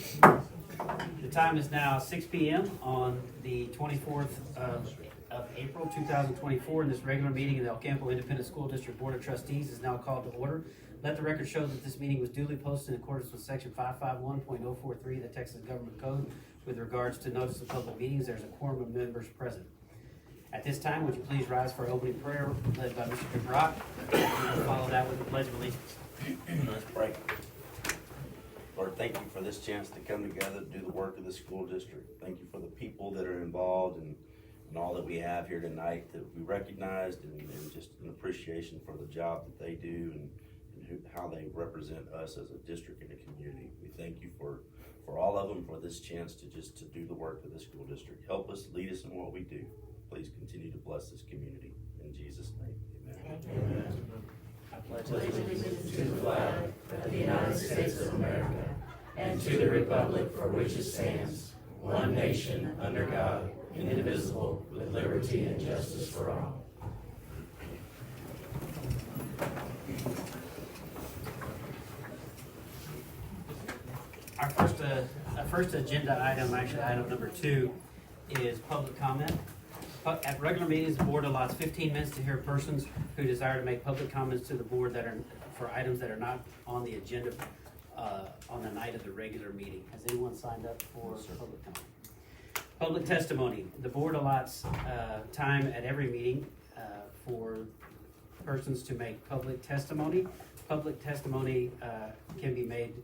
The time is now 6 p.m. on the 24th of April 2024, and this regular meeting of the El Campo Independent School District Board of Trustees is now called to order. Let the record show that this meeting was duly posted in accordance with section 551.043 of the Texas Government Code with regards to notice of public meetings. There's a quorum of members present. At this time, would you please rise for our opening prayer led by Mr. Brock? We'll follow that with the Pledge of Allegiance. Let's pray. Lord, thank you for this chance to come together to do the work of the school district. Thank you for the people that are involved and all that we have here tonight that we recognized, and just an appreciation for the job that they do and how they represent us as a district and a community. We thank you for all of them, for this chance to do the work of the school district. Help us, lead us in what we do. Please continue to bless this community. In Jesus' name, amen. Amen. I pledge allegiance to the flag of the United States of America and to the republic for which it stands, one nation under God, indivisible, with liberty and justice for all. Our first agenda item, actually item number 2, is public comment. At regular meetings, the board allots 15 minutes to hear persons who desire to make public comments to the board that are for items that are not on the agenda on the night of the regular meeting. Has anyone signed up for public comment? Public testimony. The board allots time at every meeting for persons to make public testimony. Public testimony can be made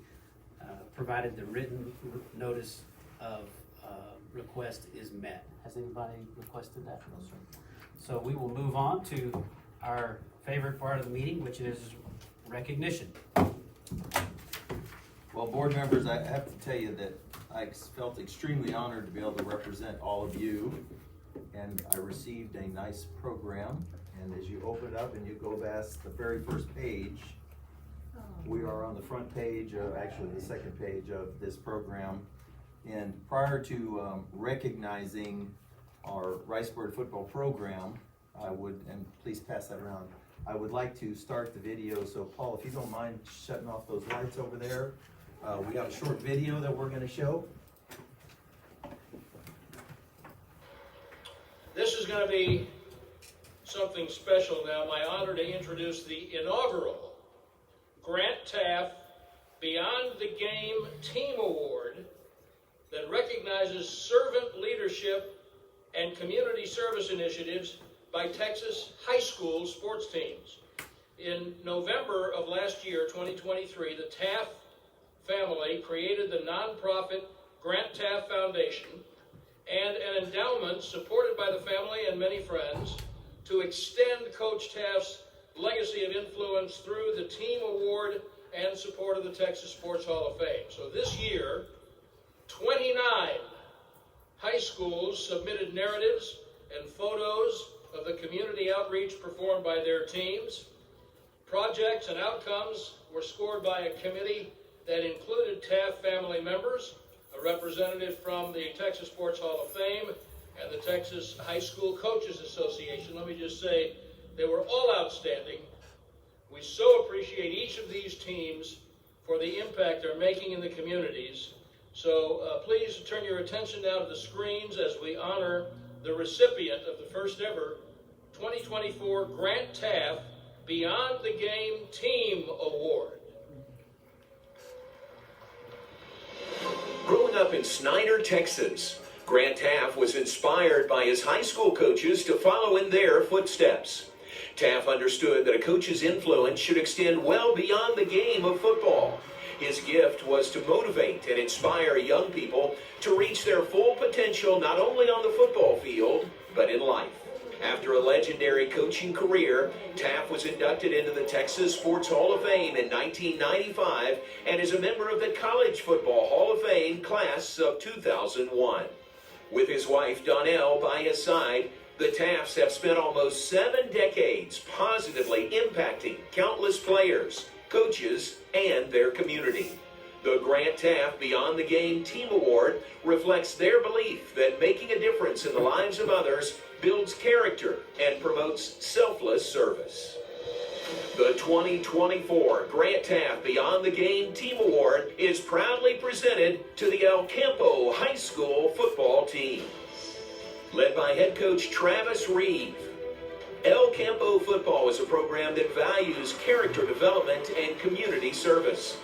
provided the written notice of request is met. Has anybody requested that? No, sir. So we will move on to our favorite part of the meeting, which is recognition. Well, board members, I have to tell you that I felt extremely honored to be able to represent all of you, and I received a nice program. And as you open it up and you go past the very first page, we are on the front page of, actually the second page of this program. And prior to recognizing our Ricebird football program, I would, and please pass that around, I would like to start the video. So Paul, if you don't mind shutting off those lights over there, we got a short video that we're going to show. This is going to be something special now. My honor to introduce the inaugural Grant Taff Beyond the Game Team Award that recognizes servant leadership and community service initiatives by Texas high school sports teams. In November of last year, 2023, the Taff family created the nonprofit Grant Taff Foundation and an endowment supported by the family and many friends to extend Coach Taff's legacy of influence through the team award and support of the Texas Sports Hall of Fame. So this year, 29 high schools submitted narratives and photos of the community outreach performed by their teams. Projects and outcomes were scored by a committee that included Taff family members, a representative from the Texas Sports Hall of Fame, and the Texas High School Coaches Association. Let me just say, they were all outstanding. We so appreciate each of these teams for the impact they're making in the communities. So please turn your attention now to the screens as we honor the recipient of the first ever 2024 Grant Taff Beyond the Game Team Award. Growing up in Snyder, Texas, Grant Taff was inspired by his high school coaches to follow in their footsteps. Taff understood that a coach's influence should extend well beyond the game of football. His gift was to motivate and inspire young people to reach their full potential not only on the football field, but in life. After a legendary coaching career, Taff was inducted into the Texas Sports Hall of Fame in 1995 and is a member of the College Football Hall of Fame class of 2001. With his wife Donnell by his side, the Taffs have spent almost 7 decades positively impacting countless players, coaches, and their community. The Grant Taff Beyond the Game Team Award reflects their belief that making a difference in the lives of others builds character and promotes selfless service. The 2024 Grant Taft Beyond the Game Team Award is proudly presented to the El Campo High School football team. Led by head coach Travis Reeve, El Campo football is a program that values character development and community service.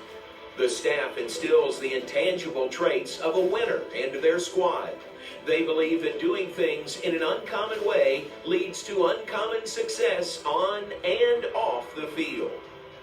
The staff instills the intangible traits of a winner into their squad. They believe that doing things in an uncommon way leads to uncommon success on and off the field.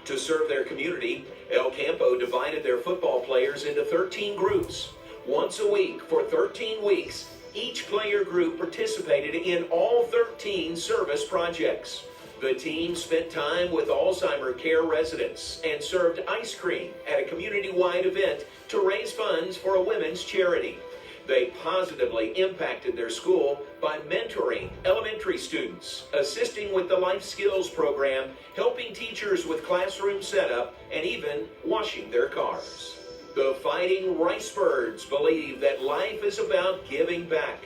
To serve their community, El Campo divided their football players into 13 groups. Once a week for 13 weeks, each player group participated in all 13 service projects. The team spent time with Alzheimer care residents and served ice cream at a community-wide event to raise funds for a women's charity. They positively impacted their school by mentoring elementary students, assisting with the life skills program, helping teachers with classroom setup, and even washing their cars. The Fighting Ricebirds believe that life is about giving back.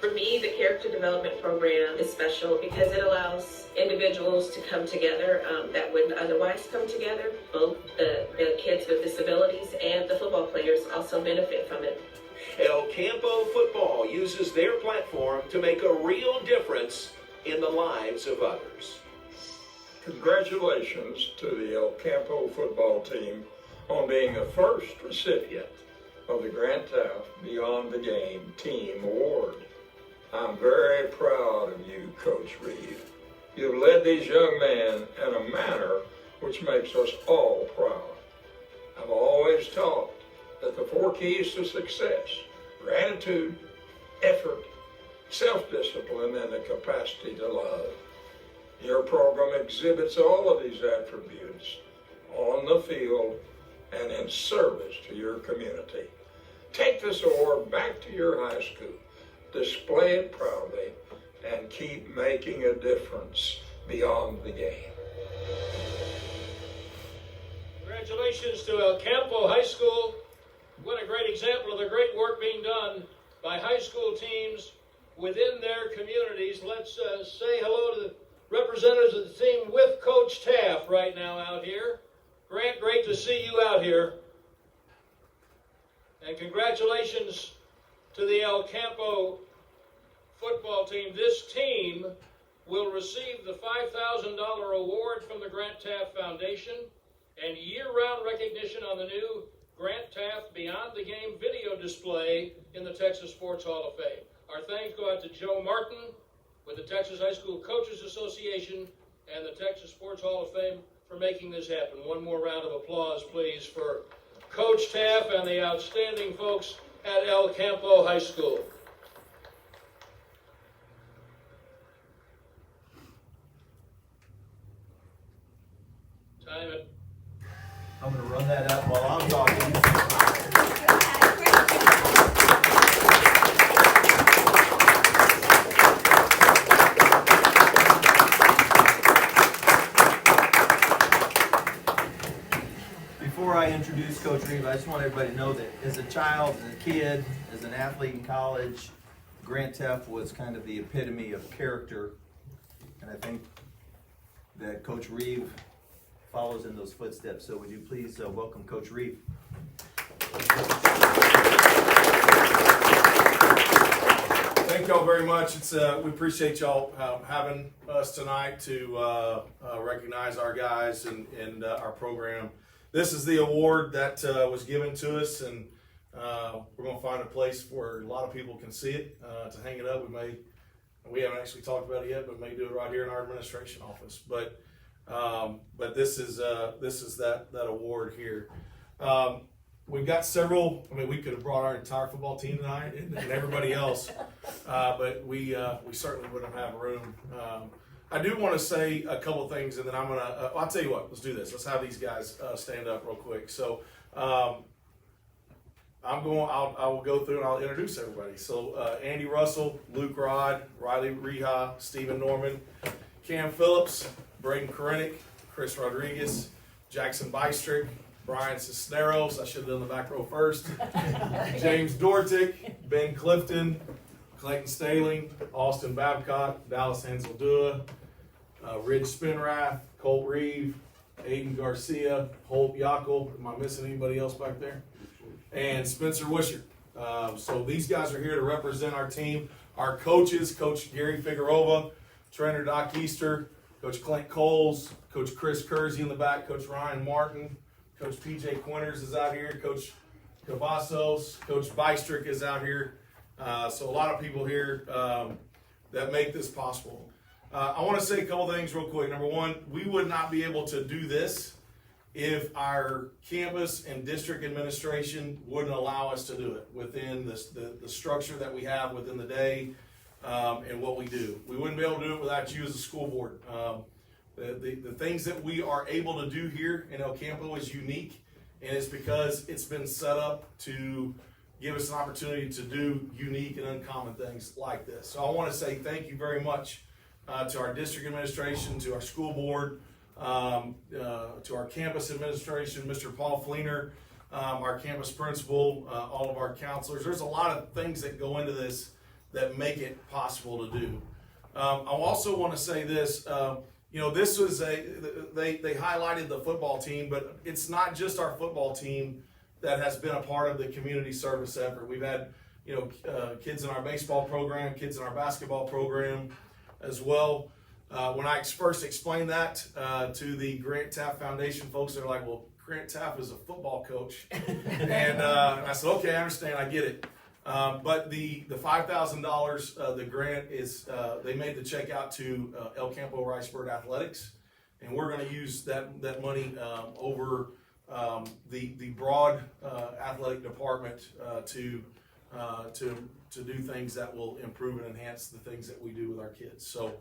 For me, the character development program is special because it allows individuals to come together that wouldn't otherwise come together. Both the kids with disabilities and the football players also benefit from it. El Campo football uses their platform to make a real difference in the lives of others. Congratulations to the El Campo football team on being the first recipient of the Grant Taft Beyond the Game Team Award. I'm very proud of you, Coach Reeve. You've led these young men in a manner which makes us all proud. I've always taught that the 4 keys to success: gratitude, effort, self-discipline, and the capacity to love. Your program exhibits all of these attributes on the field and in service to your community. Take this award back to your high school, display it proudly, and keep making a difference beyond the game. Congratulations to El Campo High School. What a great example of the great work being done by high school teams within their communities. Let's say hello to the representatives of the team with Coach Taft right now out here. Grant, great to see you out here. And congratulations to the El Campo football team. This team will receive the $5,000 award from the Grant Taft Foundation and year-round recognition on the new Grant Taft Beyond the Game video display in the Texas Sports Hall of Fame. Our thanks go out to Joe Martin with the Texas High School Coaches Association and the Texas Sports Hall of Fame for making this happen. One more round of applause, please, for Coach Taft and the outstanding folks at El Campo High School. Time it. I'm going to run that up while I'm talking. Before I introduce Coach Reeve, I just want everybody to know that as a child, as a kid, as an athlete in college, Grant Taft was kind of the epitome of character. And I think that Coach Reeve follows in those footsteps. So would you please welcome Coach Reeve. Thank y'all very much. We appreciate y'all having us tonight to recognize our guys and our program. This is the award that was given to us, and we're going to find a place where a lot of people can see it to hang it up. We haven't actually talked about it yet, but may do it right here in our administration office. But this is that award here. We've got several. I mean, we could have brought our entire football team tonight and everybody else, but we certainly wouldn't have room. I do want to say a couple of things, and then I'm gonna. I'll tell you what. Let's do this. Let's have these guys stand up real quick. So I will go through and I'll introduce everybody. So Andy Russell, Luke Rod, Riley Reha, Stephen Norman, Cam Phillips, Braden Korenick, Chris Rodriguez, Jackson Bystrick, Brian Cisneros, I should have done the back row first, James Dortick, Ben Clifton, Clayton Staling, Austin Babcock, Dallas Hansel-Dua, Ridge Spinrath, Colt Reeve, Aiden Garcia, Holt Yackel. Am I missing anybody else back there? And Spencer Wisher. So these guys are here to represent our team. Our coaches, Coach Gary Figueroa, trainer Doc Easter, Coach Clint Coles, Coach Chris Kersey in the back, Coach Ryan Martin, Coach PJ Quinters is out here, Coach Cavazos, Coach Bystrick is out here. So a lot of people here that make this possible. I want to say a couple things real quick. Number one, we would not be able to do this if our campus and district administration wouldn't allow us to do it within the structure that we have within the day and what we do. We wouldn't be able to do it without you as a school board. The things that we are able to do here in El Campo is unique, and it's because it's been set up to give us an opportunity to do unique and uncommon things like this. So I want to say thank you very much to our district administration, to our school board, to our campus administration, Mr. Paul Fleener, our campus principal, all of our counselors. There's a lot of things that go into this that make it possible to do. I also want to say this, this was they highlighted the football team, but it's not just our football team that has been a part of the community service effort. We've had, kids in our baseball program, kids in our basketball program as well. When I first explained that to the Grant Taft Foundation folks, they're like, well, Grant Taft is a football coach. And I said, okay, I understand, I get it. But the $5,000, the grant is, they made the check out to El Campo Ricebird Athletics, and we're going to use that money over the broad athletic department to do things that will improve and enhance the things that we do with our kids. So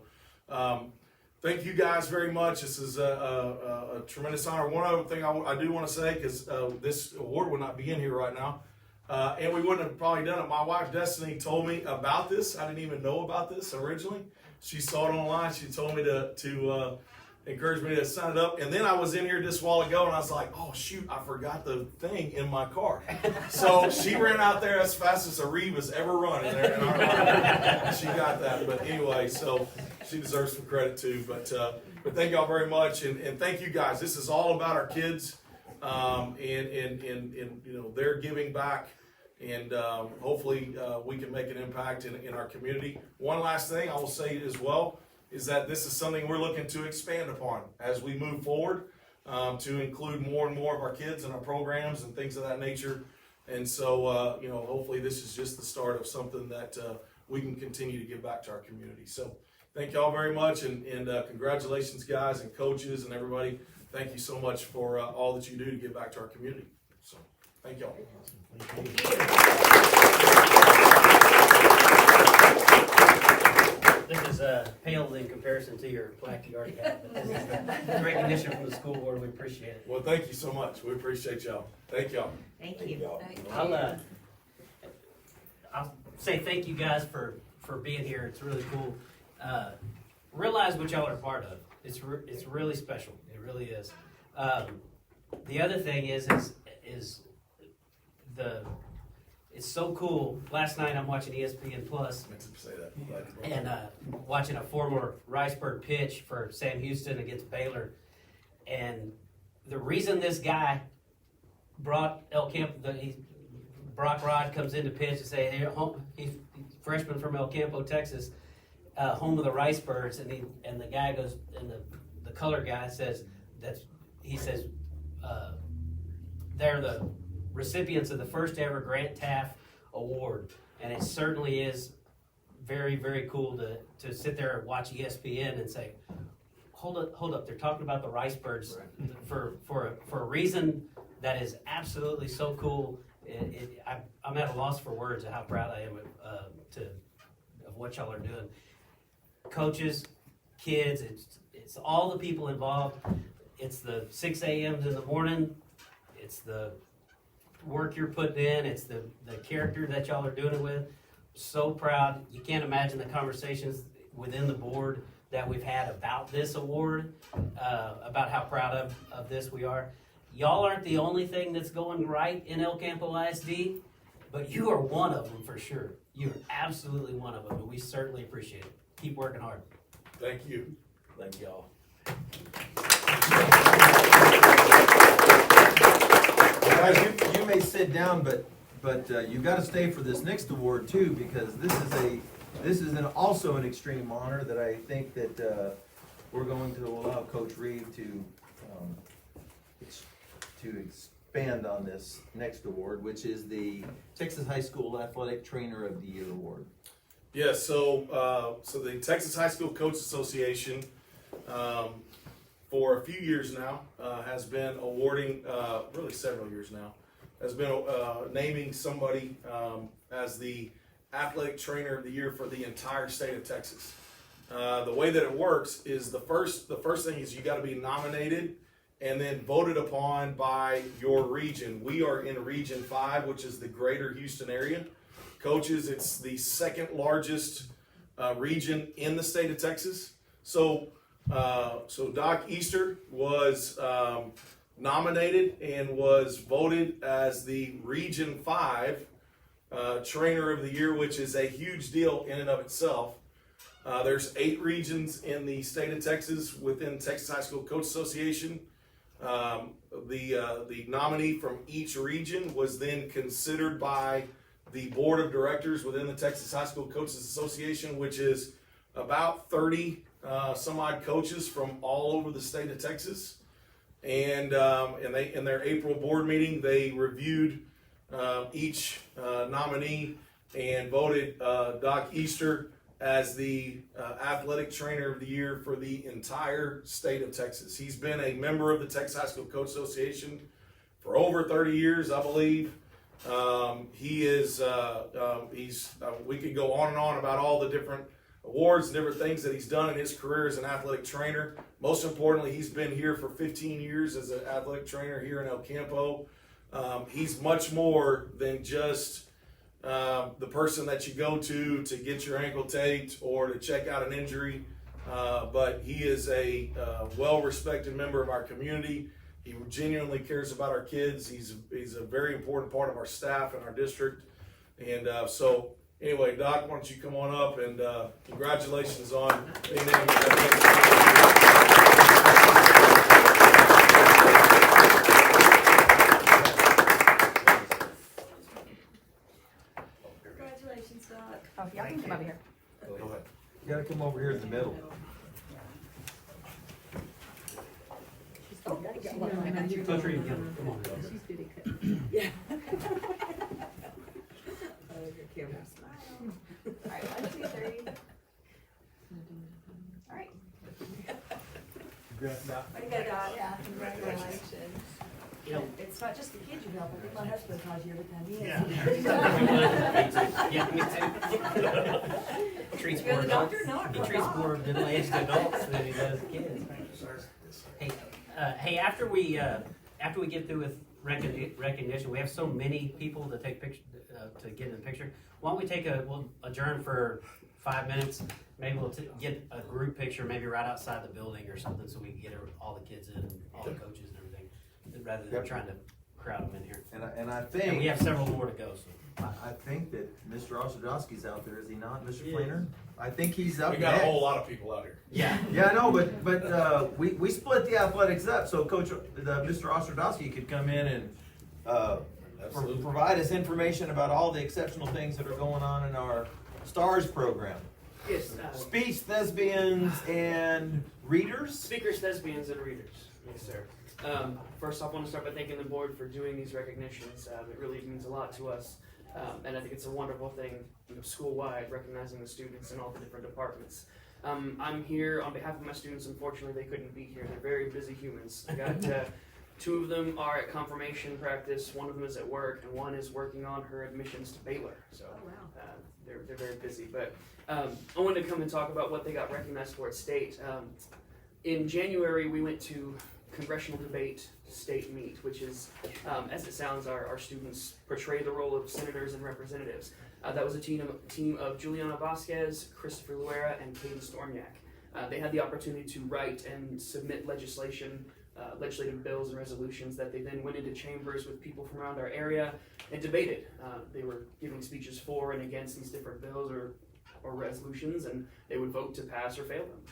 thank you guys very much. This is a tremendous honor. One other thing I do want to say, because this award would not be in here right now, and we wouldn't have probably done it. My wife Destiny told me about this. I didn't even know about this originally. She saw it online. She told me to encourage me to sign it up. And then I was in here just a while ago, and I was like, oh, shoot, I forgot the thing in my car. So she ran out there as fast as a Reeve has ever run in there. And she got that. But anyway, so she deserves some credit too. But thank y'all very much. And thank you guys. This is all about our kids and they're giving back. And hopefully we can make an impact in our community. One last thing I will say as well is that this is something we're looking to expand upon as we move forward, to include more and more of our kids in our programs and things of that nature. And so, hopefully this is just the start of something that we can continue to give back to our community. So thank y'all very much, and congratulations, guys and coaches and everybody. Thank you so much for all that you do to give back to our community. So thank y'all. This is pale in comparison to your plaque you already have, but this is a recognition from the school board. We appreciate it. Well, thank you so much. We appreciate y'all. Thank y'all. Thank you. I'll say thank you guys for being here. It's really cool. Realize what y'all are part of. It's really special. It really is. The other thing is it's so cool. Last night I'm watching ESPN Plus and watching a former Ricebird pitch for Sam Houston against Baylor. And the reason this guy brought Brock Rod comes in to pitch and say, hey, he's freshman from El Campo, Texas, home of the Ricebirds, and the guy goes, and the color guy says they're the recipients of the first ever Grant Taft Award, and it certainly is very, very cool to sit there and watch ESPN and say, hold up, they're talking about the Ricebirds for a reason that is absolutely so cool. I'm at a loss for words of how proud I am of what y'all are doing. Coaches, kids, it's all the people involved. It's the 6 a.m.s in the morning. It's the work you're putting in. It's the character that y'all are doing it with. So proud. You can't imagine the conversations within the board that we've had about this award, about how proud of this we are. Y'all aren't the only thing that's going right in El Campo ISD, but you are one of them for sure. You are absolutely one of them, and we certainly appreciate it. Keep working hard. Thank you. Thank y'all. Guys, you may sit down, but you got to stay for this next award too, because this is also an extreme honor that I think that we're going to allow Coach Reed to expand on this next award, which is the Texas High School Athletic Trainer of the Year award. Yes, so the Texas High School Coach Association, for a few years now, has been awarding, really several years now, has been naming somebody as the Athletic Trainer of the Year for the entire state of Texas. The way that it works is the first thing is you got to be nominated and then voted upon by your region. We are in Region 5, which is the greater Houston area. Coaches, it's the second largest region in the state of Texas. So Doc Easter was nominated and was voted as the Region 5 Trainer of the Year, which is a huge deal in and of itself. There's 8 regions in the state of Texas within Texas High School Coach Association. The nominee from each region was then considered by the board of directors within the Texas High School Coaches Association, which is about 30 some odd coaches from all over the state of Texas. And they, in their April board meeting, they reviewed each nominee and voted Doc Easter as the Athletic Trainer of the Year for the entire state of Texas. He's been a member of the Texas High School Coach Association for over 30 years, I believe. He is, we could go on and on about all the different awards and different things that he's done in his career as an athletic trainer. Most importantly, he's been here for 15 years as an athletic trainer here in El Campo. He's much more than just the person that you go to get your ankle taped or to check out an injury, but he is a well-respected member of our community. He genuinely cares about our kids. He's a very important part of our staff and our district. And so anyway, Doc, why don't you come on up, and congratulations on being named. Congratulations, Doc. Oh, y'all can come over here. Go ahead. You got to come over here in the middle. Oh, Coach Reed, come on. she's pretty good. Yeah. Oh, your camera. Smile. All right, 1, 2, 3. All right. Congrats, Doc. Way to go, Doc. Yeah, congratulations. You know, It's not just the kids you help. I think my husband calls you every time he yeah, me too. Treats You're more the adults. doctor? No, I'm He not. treats more middle-aged adults than he does kids. Hey, after we get through with recognition, we have so many people to take picture to get in the picture. Why don't we we'll adjourn for 5 minutes. Maybe we'll get a group picture, maybe right outside the building or something, so we can get all the kids in, and all the coaches and everything, rather than trying to crowd them in here. And I And think we have several more to go. So. I think that Mr. Osadowski's out there, is he not, Mr. Planer? I think he's up We got next. a whole lot of people out here. Yeah. Yeah, I know, but we split the athletics up, so Mr. Osadowski could come in and provide us information about all the exceptional things that are going on in our STARS program. Yes, Speech, thespians, and readers? speakers, thespians, and readers. Yes, sir. First off, I want to start by thanking the board for doing these recognitions. It really means a lot to us, and I think it's a wonderful thing, school-wide, recognizing the students in all the different departments. I'm here on behalf of my students. Unfortunately, they couldn't be here. They're very busy humans. I got 2 of them are at confirmation practice, 1 of them is at work, and 1 is working on her admissions to Baylor. So they're very busy. But I wanted to come and talk about what they got recognized for at state. In January, we went to Congressional Debate State Meet, which is, as it sounds, our students portray the role of senators and representatives. That was a team of Juliana Vasquez, Christopher Luera, and Katie Stormyak. They had the opportunity to write and submit legislative bills and resolutions that they then went into chambers with people from around our area and debated. They were giving speeches for and against these different bills or resolutions, and they would vote to pass or fail them.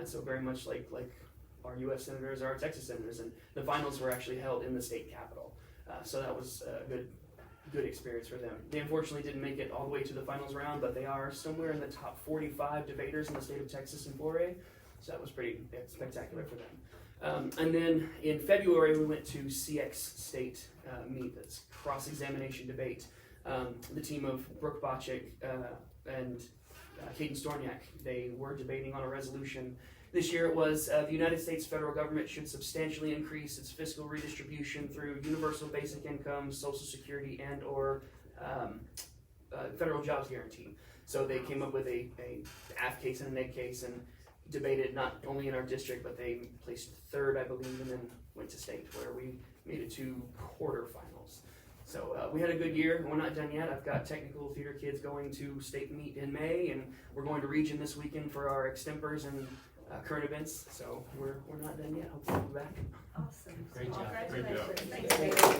So very much like our U.S. senators or our Texas senators, and the finals were actually held in the state capitol. So that was a good experience for them. They unfortunately didn't make it all the way to the finals round, but they are somewhere in the top 45 debaters in the state of Texas in 4A. So that was pretty spectacular for them. And then in February, we went to CX State meet, that's cross-examination debate. The team of Brooke Bocek and Caden Storniak, they were debating on a resolution. This year it was the United States federal government should substantially increase its fiscal redistribution through universal basic income, social security, and or federal jobs guarantee. So they came up with a AF case and an egg case and debated not only in our district, but they placed third, I believe, and then went to state where we made it to quarterfinals. So we had a good year, and we're not done yet. I've got technical theater kids going to state meet in May, and we're going to region this weekend for our extempors and current events. So we're not done yet. Hopefully we'll be back. Awesome. Great job. Congratulations. Great job.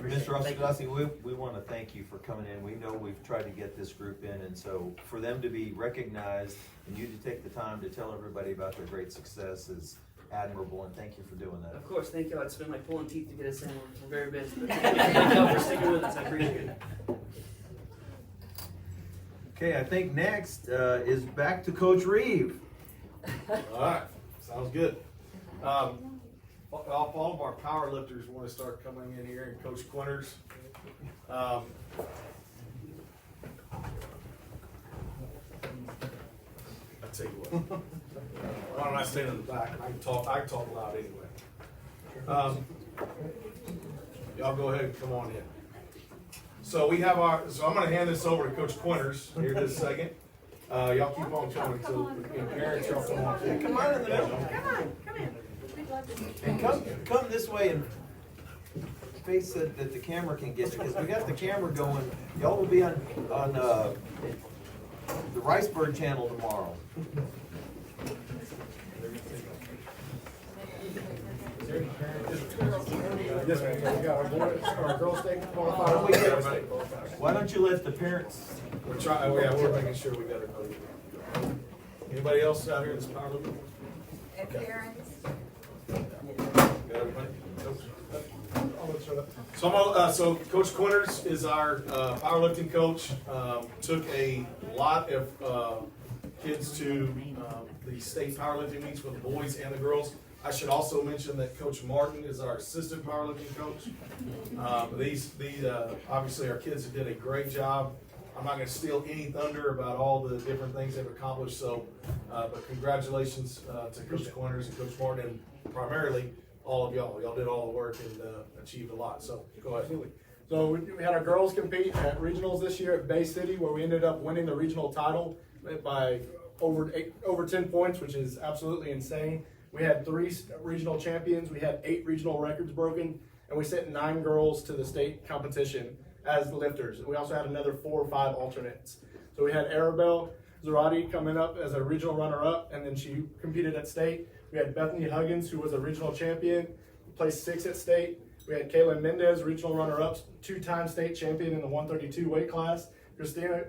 Thanks, Mr. Osadasi, we want to thank you for coming in. We know we've tried to get this group in, and so for them to be recognized and you to take the time to tell everybody about their great success is admirable, and thank you for doing that. Of course, thank y'all. It's been like pulling teeth to get us in. We're very busy. But thank y'all for sticking with us. I appreciate it. Okay, I think next is back to Coach Reeve. All right, sounds good. All of our powerlifters want to start coming in here, and Coach Quinters. I tell you what, why don't I stand in the back? I can talk loud anyway. Y'all go ahead and come on in. So we have so I'm going to hand this over to Coach Quinters here in a second. Y'all keep on coming. So parents, y'all come on. Come on in the middle. Come in. We'd love to meet you. And come this way and face it that the camera can get you, because we got the camera going. Y'all will be on the Ricebird channel tomorrow. Yes, ma'am. We got our girls state qualified. Why don't you let the parents? We're trying. We're making sure we got everybody. Anybody else out here that's powerlifting? Parents. Got everybody? So Coach Quinters is our powerlifting coach. Took a lot of kids to the state powerlifting meets for the boys and the girls. I should also mention that Coach Martin is our assistant powerlifting coach. These obviously our kids did a great job. I'm not going to steal any thunder about all the different things they've accomplished. So, but congratulations to Coach Quinters and Coach Martin, and primarily all of y'all. Y'all did all the work and achieved a lot. So go ahead. Absolutely. So we had our girls compete at regionals this year at Bay City, where we ended up winning the regional title by over 10 points, which is absolutely insane. We had 3 regional champions. We had 8 regional records broken, and we sent 9 girls to the state competition as lifters. We also had another 4 or 5 alternates. So we had Arabelle Zarati coming up as a regional runner-up, and then she competed at state. We had Bethany Huggins, who was a regional champion, placed 6th at state. We had Kaylin Mendez, regional runner-up, 2-time state champion in the 132 weight class. Christina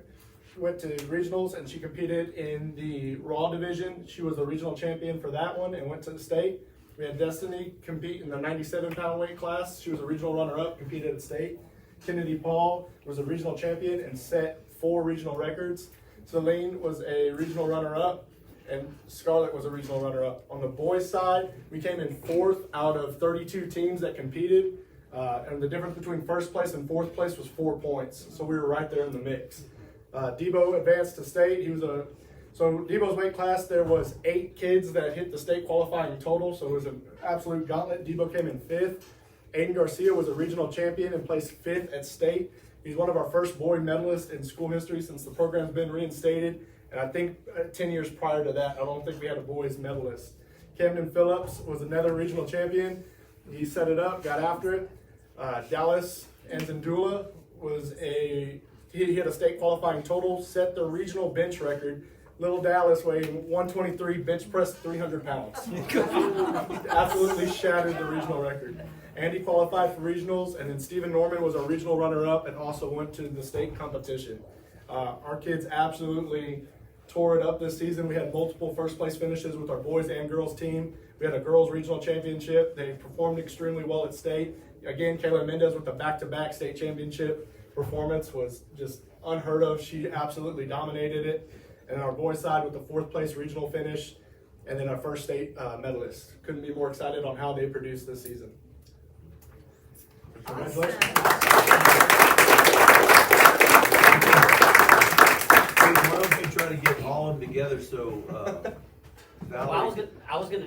went to regionals, and she competed in the Raw division. She was the regional champion for that one and went to the state. We had Destiny compete in the 97-pound weight class. She was a regional runner-up, competed at state. Kennedy Paul was a regional champion and set 4 regional records. Celine was a regional runner-up, and Scarlett was a regional runner-up. On the boys' side, we came in 4th out of 32 teams that competed, and the difference between 1st place and 4th place was 4 points, so we were right there in the mix. Debo advanced to state. So Debo's weight class, there was 8 kids that hit the state qualifying total, so it was an absolute gauntlet. Debo came in 5th. Aiden Garcia was a regional champion and placed 5th at state. He's one of our first boy medalists in school history since the program's been reinstated. And I think 10 years prior to that, I don't think we had a boys medalist. Camden Phillips was another regional champion. He set it up, got after it. Dallas Anzandula was he hit a state qualifying total, set the regional bench record. Little Dallas weighing 123, bench pressed 300 pounds. Absolutely shattered the regional record. Andy qualified for regionals, and then Stephen Norman was a regional runner-up and also went to the state competition. Our kids absolutely tore it up this season. We had multiple first place finishes with our boys and girls team. We had a girls regional championship. They performed extremely well at state. Again, Kayla Mendez with the back-to-back state championship performance was just unheard of. She absolutely dominated it. And our boys side with the 4th place regional finish, and then our first state medalist. Couldn't be more excited on how they produced this season. Congratulations. Why don't you try to get all of them together so Well, I was gonna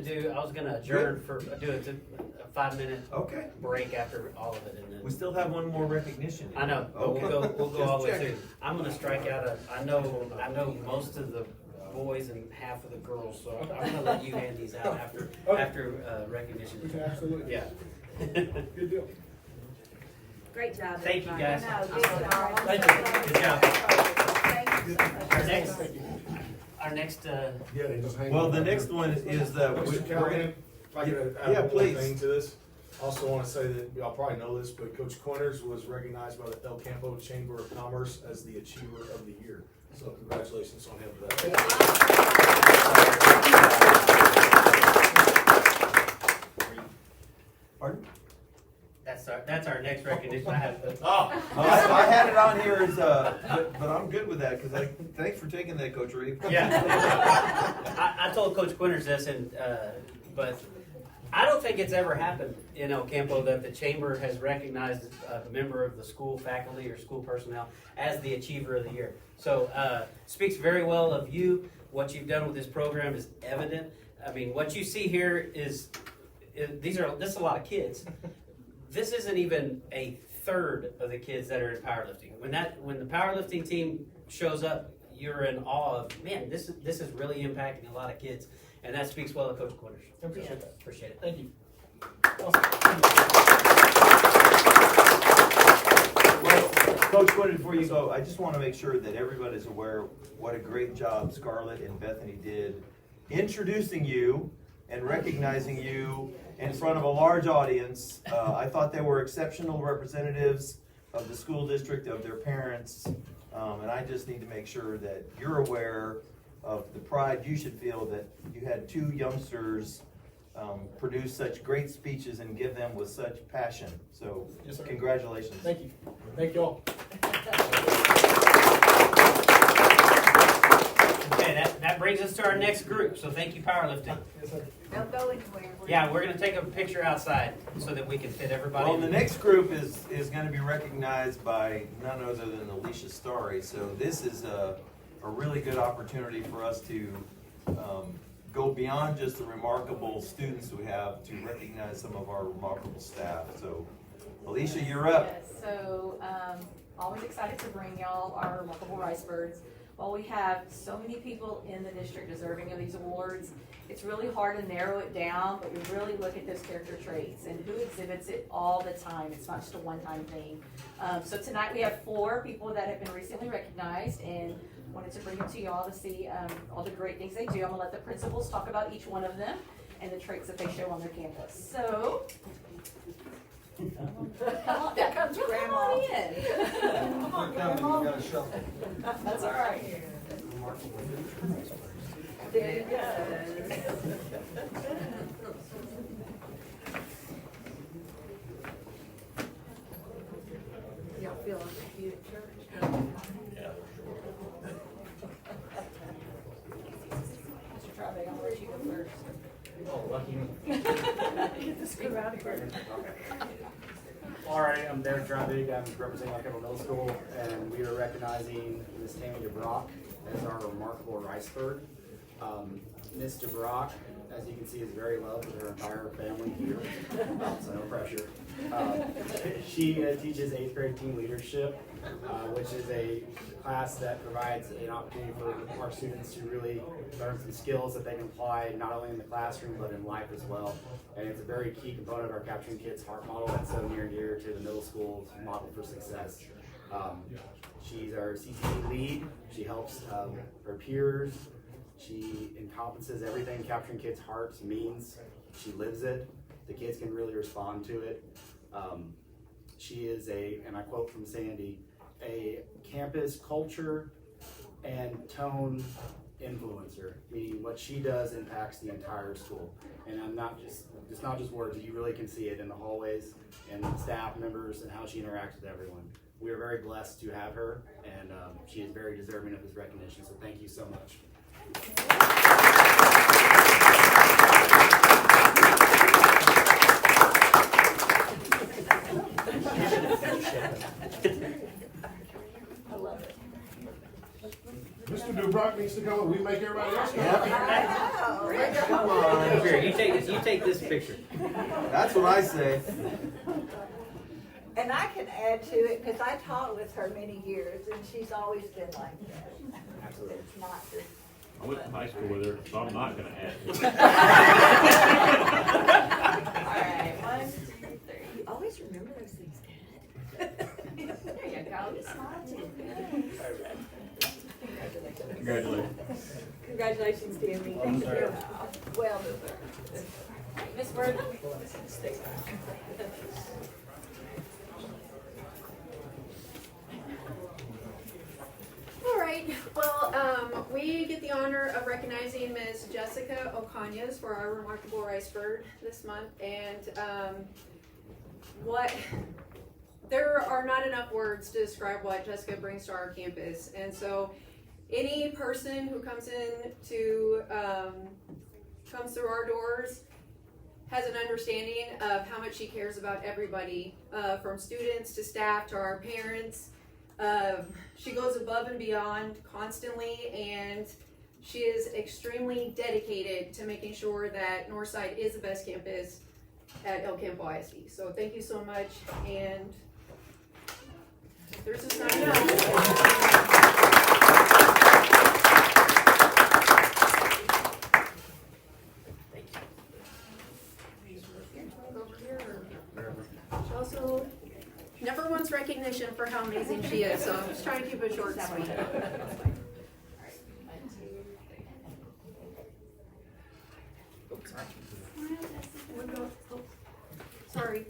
adjourn do a 5-minute Okay. break after all of it, and then We still have one more recognition. I know, but Okay. we'll go all the way Just through. checking. I'm gonna strike out I know most of the boys and half of the girls, so I'm gonna let you hand these out after recognition. Absolutely. Yeah. Good deal. Great job. Thank you, everybody. guys. No, good job. Thank you. Good job. Thank you so much. Our next, Well, the next one is Mr. Callahan, if I could add Yeah, one please. thing to this. Also want to say that y'all probably know this, but Coach Quinters was recognized by the El Campo Chamber of Commerce as the Achiever of the Year. So congratulations on him for that. Pardon? that's our next recognition. I have I had it on here as but I'm good with that because thanks for taking that, Coach Reed. Yeah. I told Coach Quinters this, but I don't think it's ever happened in El Campo that the chamber has recognized a member of the school faculty or school personnel as the Achiever of the Year. So speaks very well of you. What you've done with this program is evident. I mean, what you see here this is a lot of kids. This isn't even a third of the kids that are in powerlifting. When the powerlifting team shows up, you're in awe of, man, this is really impacting a lot of kids. And that speaks well of Coach Quinters. I appreciate that. Appreciate it. Thank you. Well, Coach Quinn, before you go, I just want to make sure that everybody's aware what a great job Scarlett and Bethany did introducing you and recognizing you in front of a large audience. I thought they were exceptional representatives of the school district, of their parents, and I just need to make sure that you're aware of the pride you should feel that you had 2 youngsters produce such great speeches and give them with such passion. So, Yes, sir. congratulations. Thank you. Thank you all. Okay, that brings us to our next group. So thank you, powerlifting. Yes, sir. Don't go anywhere. Yeah, we're going to take a picture outside so that we can fit everybody. Well, the next group is going to be recognized by none other than Alicia Starry. So this is a really good opportunity for us to go beyond just the remarkable students we have to recognize some of our remarkable staff. So, Alicia, you're up. Yes, so always excited to bring y'all our remarkable Ricebirds. While we have so many people in the district deserving of these awards, it's really hard to narrow it down, but we really look at those character traits and who exhibits it all the time. It's not just a one-time thing. So tonight we have 4 people that have been recently recognized, and wanted to bring them to y'all to see all the great things they do. I'm gonna let the principals talk about each one of them and the traits that they show on their campus. So, come on, there comes Grandma. Come on in. Come on, Grandma. That's all right. There you go. Y'all feel like a cute church. Mr. Trabig, I'm gonna let you go first. Oh, lucky me. Get the screw out of here. All right, I'm Derek Trabig. I'm representing Alcantara Middle School, and we are recognizing Miss Tammy DeBrock as our remarkable Ricebird. Miss DeBrock, as you can see, is very loved with her entire family here, so no pressure. She teaches 8th grade team leadership, which is a class that provides an opportunity for our students to really learn some skills that they can apply not only in the classroom but in life as well. And it's a very key component of our Capturing Kids Heart model that's so near and dear to the middle school's model for success. She's our CCD lead. She helps her peers. She encompasses everything Capturing Kids Hearts means. She lives it. The kids can really respond to it. She is and I quote from Sandy, a campus culture and tone influencer, meaning what she does impacts the entire school. And I'm not just, it's not just words, you really can see it in the hallways and staff members and how she interacts with everyone. We are very blessed to have her, and she is very deserving of this recognition, so thank you so much. I love it. Mr. DeBrock needs to come and we make everybody else come. Come on. Here, you take this picture. That's what I say. And I can add to it, because I taught with her many years, and she's always been like that. Absolutely. It's not just. I went to high school with her, so I'm not gonna add to it. All right, 1, 2, 3. You always remember those things, Dad. There you go. Just smile too. Congratulations. Congratulations, Tammy. Thank you. Well deserved. Miss Bird. All right, well, we get the honor of recognizing Ms. Jessica Ocañas for our remarkable Ricebird this month, and there are not enough words to describe what Jessica brings to our campus, and so any person who comes through our doors has an understanding of how much she cares about everybody, from students to staff to our parents. She goes above and beyond constantly, and she is extremely dedicated to making sure that Northside is the best campus at El Campo ISD. So thank you so much, and there's just not enough. She also never wants recognition for how amazing she is, so I'm just trying to keep it short and sweet. Sorry.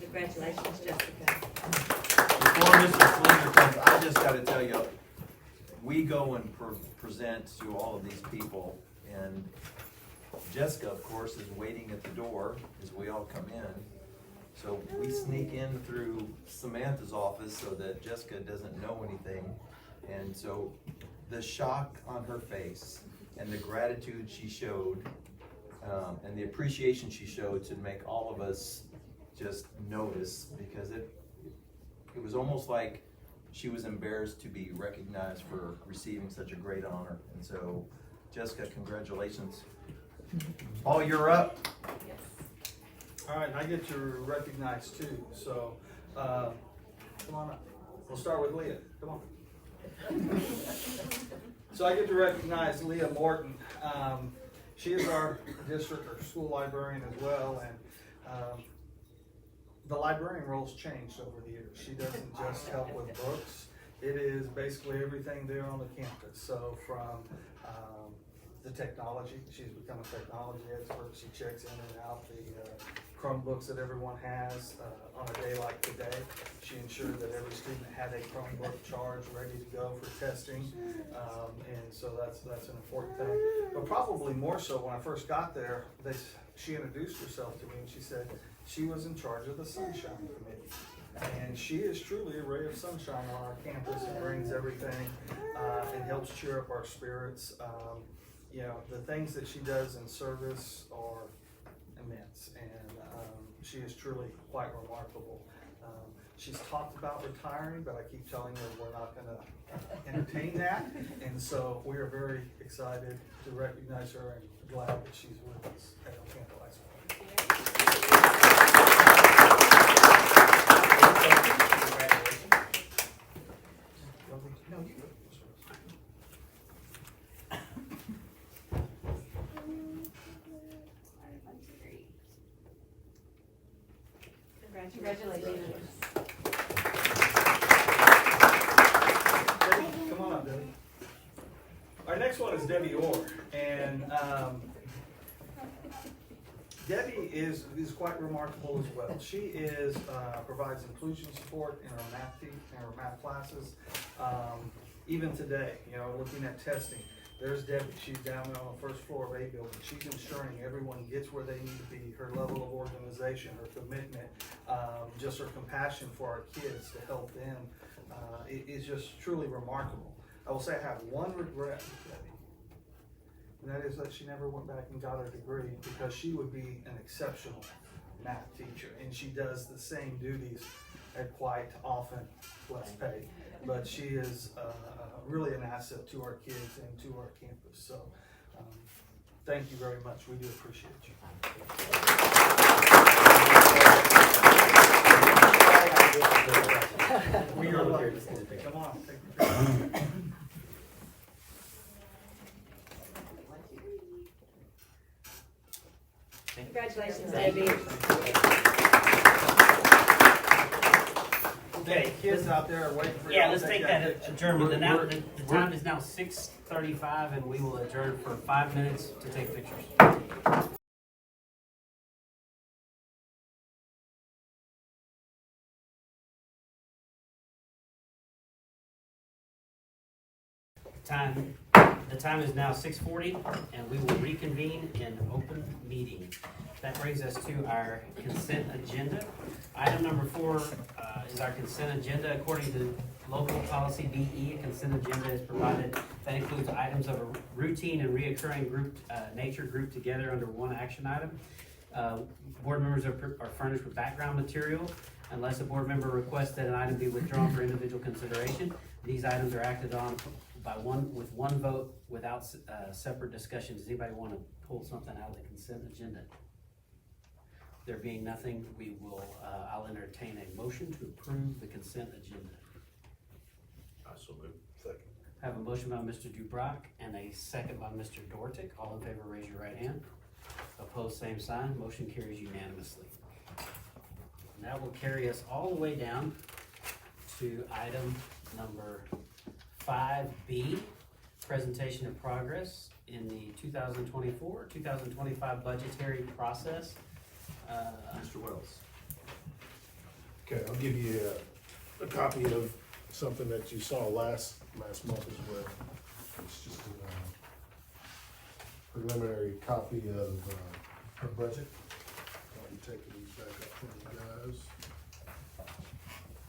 Congratulations, Jessica. Before Mr. Slinger comes, I just gotta tell you, we go and present to all of these people, and Jessica, of course, is waiting at the door as we all come in. So we sneak in through Samantha's office so that Jessica doesn't know anything. And so the shock on her face and the gratitude she showed, and the appreciation she showed to make all of us just notice, because it was almost like she was embarrassed to be recognized for receiving such a great honor. And so, Jessica, congratulations. Paul, you're up. All right, and I get to recognize too, so come on up. We'll start with Leah. Come on. So I get to recognize Leah Morton. She is our district or school librarian as well, and the librarian role's changed over the years. She doesn't just help with books. It is basically everything there on the campus. So from the technology, she's become a technology expert. She checks in and out the Chromebooks that everyone has on a day like today. She ensured that every student had a Chromebook charged, ready to go for testing, and so that's an important thing. But probably more so, when I first got there, she introduced herself to me and she said she was in charge of the Sunshine Committee. And she is truly a ray of sunshine on our campus and brings everything and helps cheer up our spirits. You know, the things that she does in service are immense, and she is truly quite remarkable. She's talked about retiring, but I keep telling her we're not going to entertain that, and so we are very excited to recognize her and glad that she's with us at El Campo High School. Congratulations. Come on up, Debbie. Our next one is Debbie Orr, and Debbie is quite remarkable as well. She is provides inclusion support in our math classes. Even today, looking at testing, there's Debbie. She's down there on the first floor of A building. She's ensuring everyone gets where they need to be. Her level of organization, her commitment, just her compassion for our kids to help them is just truly remarkable. I will say I have one regret with Debbie, and that is that she never went back and got her degree, because she would be an exceptional math teacher, and she does the same duties at quite often less pay. But she is really an asset to our kids and to our campus. So thank you very much. We do appreciate you. We are lucky. Come on, take your picture. Congratulations, Debbie. Okay, Kids out there are waiting for you. yeah, let's take that adjournment. The time is now 6:35, and we will adjourn for 5 minutes to take pictures. The time is now 6:40, and we will reconvene in open meeting. That brings us to our consent agenda. Item number 4 is our consent agenda. According to local policy BE, a consent agenda is provided that includes items of a routine and reoccurring nature grouped together under one action item. Board members are furnished with background material. Unless a board member requests that an item be withdrawn for individual consideration, these items are acted on with one vote without separate discussion. Does anybody want to pull something out of the consent agenda? There being nothing, I'll entertain a motion to approve the consent agenda. I so move. Second. I have a motion by Mr. Dubrock and a second by Mr. Dortick. All in favor, raise your right hand. Opposed, same sign. Motion carries unanimously. And that will carry us all the way down to item number 5B, presentation of progress in the 2024-2025 budgetary process. Mr. Wells. Okay, I'll give you a copy of something that you saw last month as well. It's just a preliminary copy of our budget. I'll be taking these back up for you guys.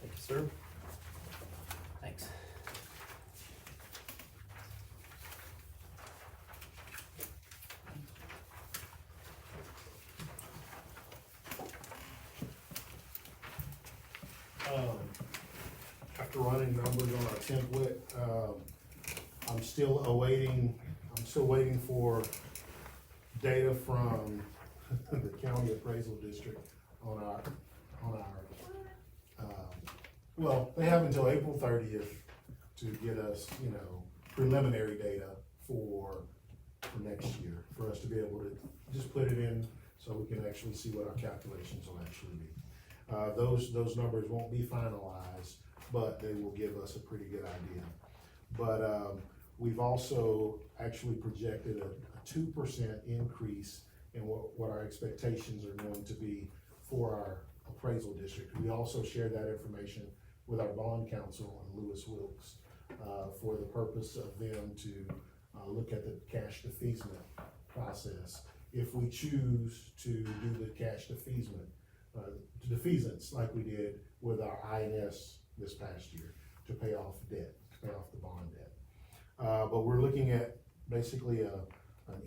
Thank you, sir. Thanks. After running numbers on our template, I'm still waiting for data from the county appraisal district on our well, they have until April 30th to get us, preliminary data for next year, for us to be able to just put it in so we can actually see what our calculations will actually be. Those numbers won't be finalized, but they will give us a pretty good idea. But we've also actually projected a 2% increase in what our expectations are going to be for our appraisal district. We also share that information with our bond counsel and Lewis Wilkes for the purpose of them to look at the cash defeasance process. If we choose to do the cash defeasance like we did with our INS this past year to pay off debt, to pay off the bond debt. But we're looking at basically an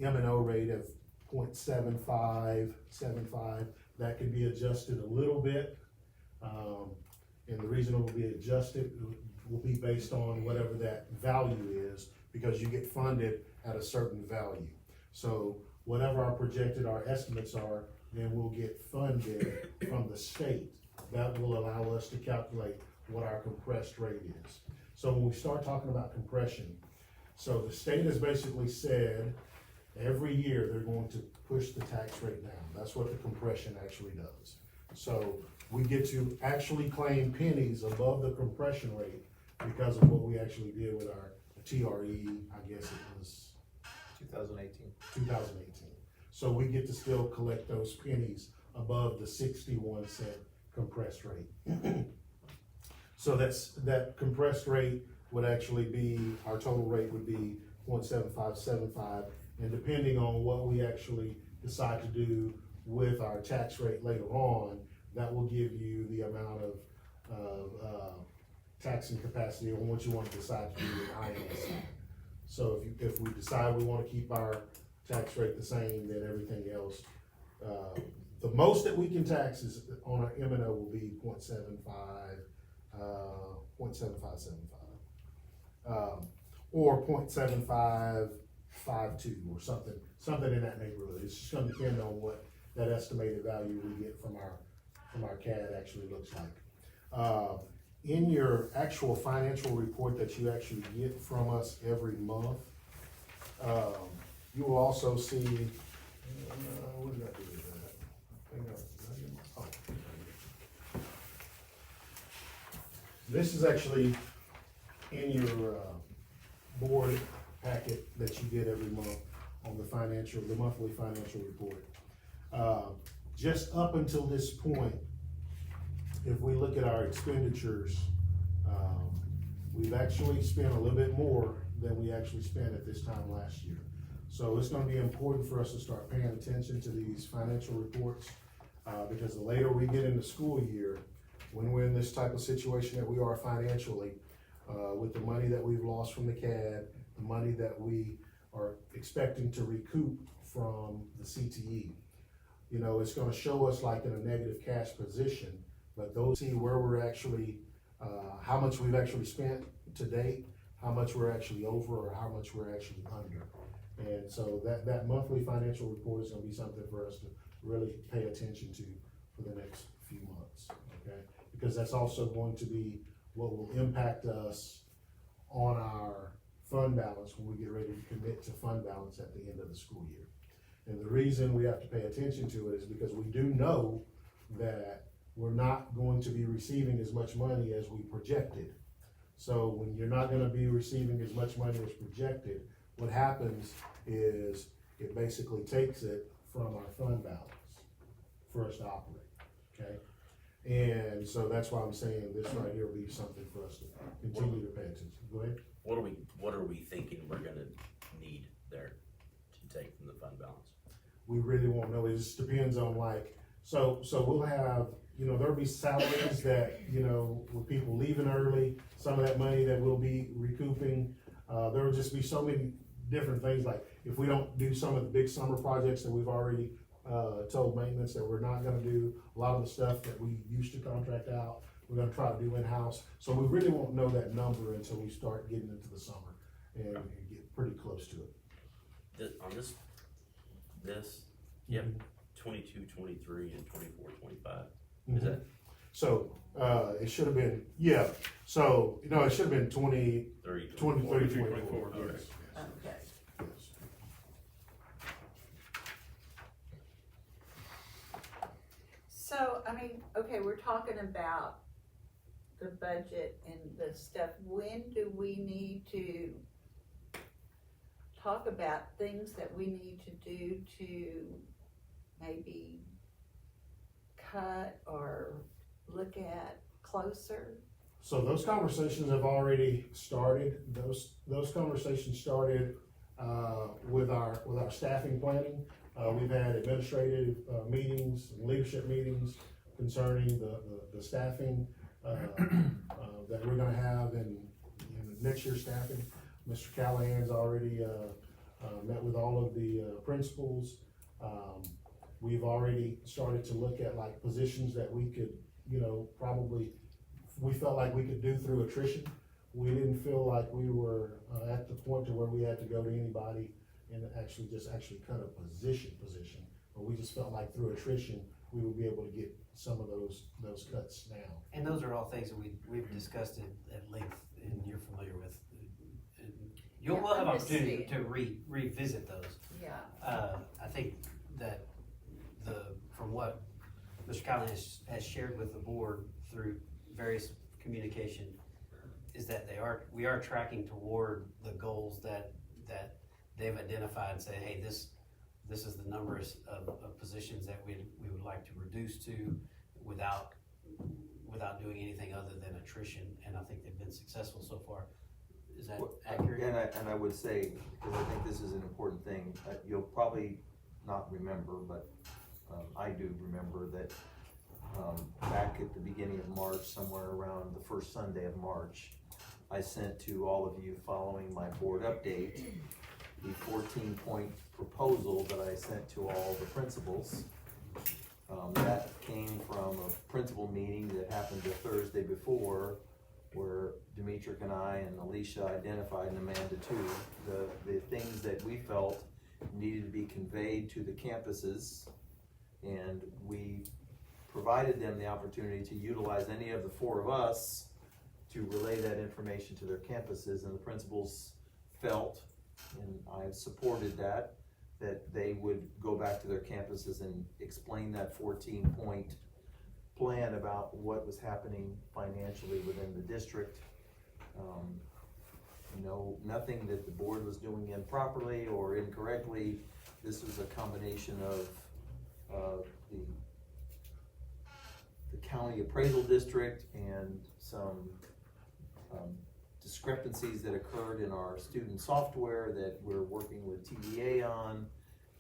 M&O rate of 0.7575. That could be adjusted a little bit. And the reason it will be adjusted will be based on whatever that value is, because you get funded at a certain value. So whatever our estimates are, then we'll get funded from the state. That will allow us to calculate what our compressed rate is. So when we start talking about compression, so the state has basically said every year they're going to push the tax rate down. That's what the compression actually does. So we get to actually claim pennies above the compression rate because of what we actually did with our TRE, I guess it was 2018. So we get to still collect those pennies above the 61-cent compressed rate. So that compressed rate would actually be, our total rate would be 0.7575, and depending on what we actually decide to do with our tax rate later on, that will give you the amount of taxing capacity on what you want to decide to do with INS. So if we decide we want to keep our tax rate the same, then everything else, the most that we can tax is on our M&O will be 0.7575, or 0.7552 or something in that neighborhood. It's just going to depend on what that estimated value we get from our CAD actually looks like. In your actual financial report that you actually get from us every month, you will also see, what did I do with that? I think this is actually in your board packet that you get every month on the monthly financial report. Just up until this point, if we look at our expenditures, we've actually spent a little bit more than we actually spent at this time last year. So it's going to be important for us to start paying attention to these financial reports, because the later we get in the school year, when we're in this type of situation that we are financially, with the money that we've lost from the CAD, the money that we are expecting to recoup from the CTE, it's going to show us like in a negative cash position. But those see where we're actually, how much we've actually spent to date, how much we're actually over, or how much we're actually under. And so that monthly financial report is going to be something for us to really pay attention to for the next few months, okay? Because that's also going to be what will impact us on our fund balance when we get ready to commit to fund balance at the end of the school year. And the reason we have to pay attention to it is because we do know that we're not going to be receiving as much money as we projected. So when you're not going to be receiving as much money as projected, what happens is it basically takes it from our fund balance for us to operate, okay? And so that's why I'm saying this right here will be something for us to continue to pay attention. Go ahead. What are we thinking we're gonna need there to take from the fund balance? We really won't know. It just depends on so we'll have, there'll be salaries that, with people leaving early, some of that money that we'll be recouping. There will just be so many different things, like if we don't do some of the big summer projects that we've already told maintenance that we're not gonna do, a lot of the stuff that we used to contract out, we're gonna try to do in-house. So we really won't know that number until we start getting into the summer and get pretty close to it. On this, yep, 22, 23, and 24, 25. Is that? So, it should have been, so, it should have been 23, 24. Yes. Okay. Yes. So, okay, we're talking about the budget and the stuff. When do we need to talk about things that we need to do to maybe cut or look at closer? So those conversations have already started. Those conversations started with our staffing planning. We've had administrative meetings and leadership meetings concerning the staffing that we're going to have in next year's staffing. Mr. Callahan's already met with all of the principals. We've already started to look at positions that we could, probably, we felt like we could do through attrition. We didn't feel like we were at the point to where we had to go to anybody and actually cut a position, but we just felt like through attrition, we would be able to get some of those cuts now. And those are all things that we've discussed at length and you're familiar with. We'll have opportunity to revisit those. Yeah. I think that from what Mr. Collins has shared with the board through various communication is that we are tracking toward the goals that they've identified and say, hey, this is the numbers of positions that we would like to reduce to without doing anything other than attrition, and I think they've been successful so far. Is that accurate? And I would say, because I think this is an important thing, you'll probably not remember, but I do remember that back at the beginning of March, somewhere around the first Sunday of March, I sent to all of you following my board update the 14-point proposal that I sent to all the principals. That came from a principal meeting that happened the Thursday before, where Demetric and I and Alicia identified, and Amanda too, the things that we felt needed to be conveyed to the campuses, and we provided them the opportunity to utilize any of the four of us to relay that information to their campuses, and the principals felt, and I supported that they would go back to their campuses and explain that 14-point plan about what was happening financially within the district. Nothing that the board was doing improperly or incorrectly. This was a combination of the county appraisal district and some discrepancies that occurred in our student software that we're working with TDA on.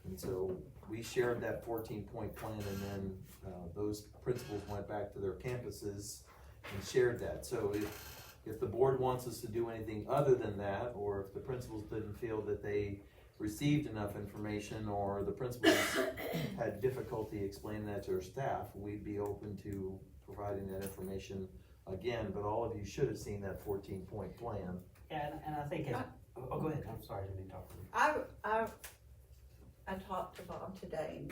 And so we shared that 14-point plan, and then those principals went back to their campuses and shared that. So if the board wants us to do anything other than that, or if the principals didn't feel that they received enough information, or the principals had difficulty explaining that to their staff, we'd be open to providing that information again. But all of you should have seen that 14-point plan. And I think go ahead. I'm sorry, I didn't mean to talk for you. I talked to Bob today, and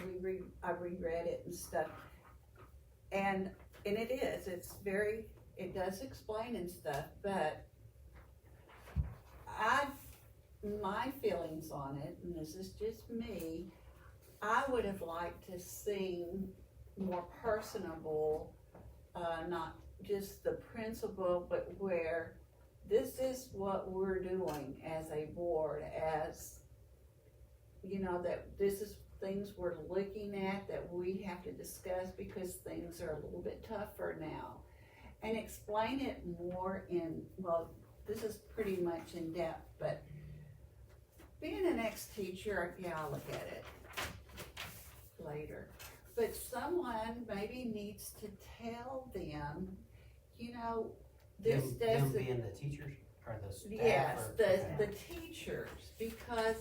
I reread it and stuff, and it does explain and stuff, but my feelings on it, and this is just me, I would have liked to see more personable, not just the principal, but where this is what we're doing as a board, as that this is things we're looking at that we have to discuss because things are a little bit tougher now. And explain it more this is pretty much in depth, but being an ex-teacher, I'll look at it later. But someone maybe needs to tell them, this them doesn't. being the teachers or the staff? Yes, okay. the teachers, because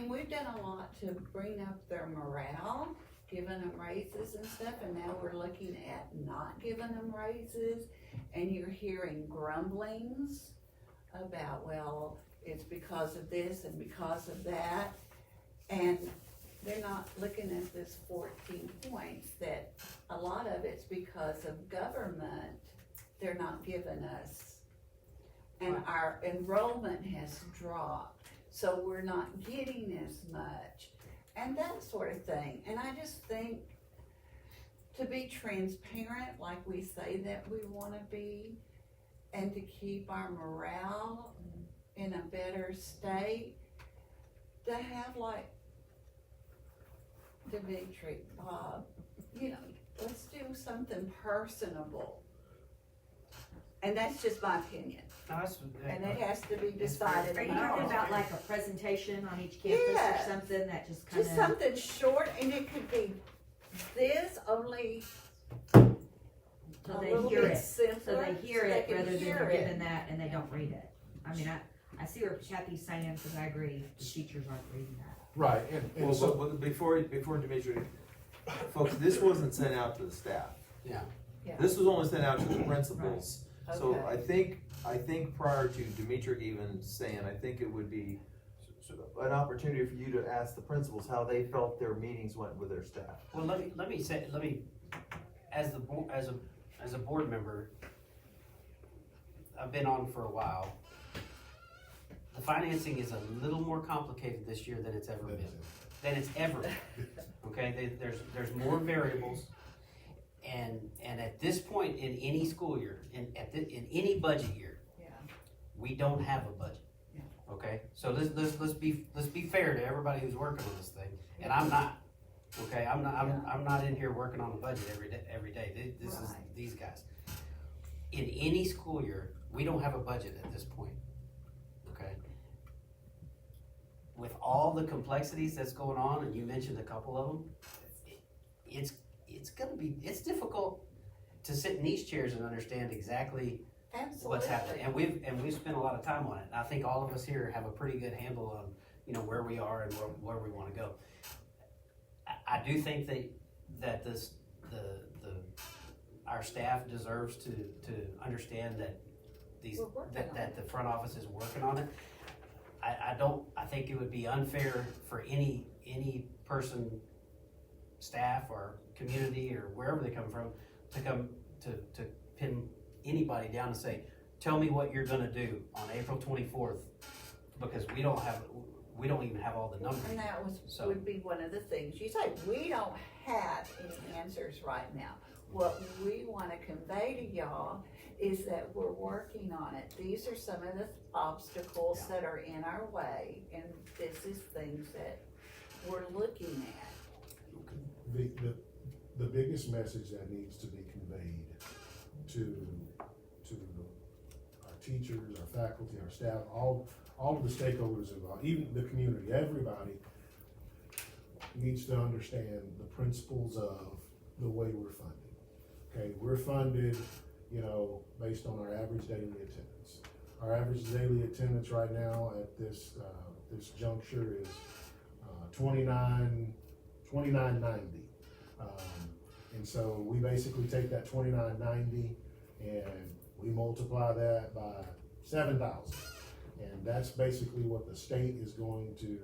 we've done a lot to bring up their morale, giving them raises and stuff, and now we're looking at not giving them raises, and you're hearing grumblings about, well, it's because of this and because of that, and they're not looking at this 14 points, that a lot of it's because of government they're not giving us, and our enrollment has dropped. So we're not getting as much, and that sort of thing. And I just think to be transparent, like we say that we want to be, and to keep our morale in a better state, to have like Dimitri, Bob, let's do something personable. And that's just my opinion. And it has to be decided. Are you talking about like a presentation on each campus or something that just kind of? Just something short, and it could be this only So a they little hear bit it, simpler, so they hear so they it can rather than hear they're it. given that and they don't read it. I see what Kathy's saying, because I agree, the teachers aren't reading that. Right, and so before Demetri, folks, this wasn't sent out to the staff. Yeah. This was only sent out to the principals. Right. So Okay. I think prior to Demetri even saying, I think it would be an opportunity for you to ask the principals how they felt their meetings went with their staff. Well, let me, as a board member, I've been on for a while. The financing is a little more complicated this year than it's ever been. Okay, there's more variables, and at this point in any school year, in any budget year, we don't have a budget. okay? So let's be fair to everybody who's working on this thing, and I'm not, okay? I'm not in here working on a budget every day. This is these guys. In any school year, we don't have a budget at this point, okay? With all the complexities that's going on, and you mentioned a couple of them, it's difficult to sit in these chairs and understand exactly what's happening. And we've spent a lot of time on it. And I think all of us here have a pretty good handle on, you know, where we are and where we want to go. I do think that our staff deserves to understand that that the front office is working on it. I think it would be unfair for any person, staff or community or wherever they come from, to pin anybody down and say, tell me what you're gonna do on April 24th, because we don't even have all the numbers. And that would be one of the things you say. We don't have any answers right now. What we want to convey to y'all is that we're working on it. These are some of the obstacles that are in our way, and this is things that we're looking at. The biggest message that needs to be conveyed to our teachers, our faculty, our staff, all of the stakeholders involved, even the community, everybody needs to understand the principles of the way we're funded. Okay, we're funded, you know, based on our average daily attendance. Our average daily attendance right now at this juncture is 29.90. And so we basically take that 29.90 and we multiply that by 7,000. And that's basically what the state is going to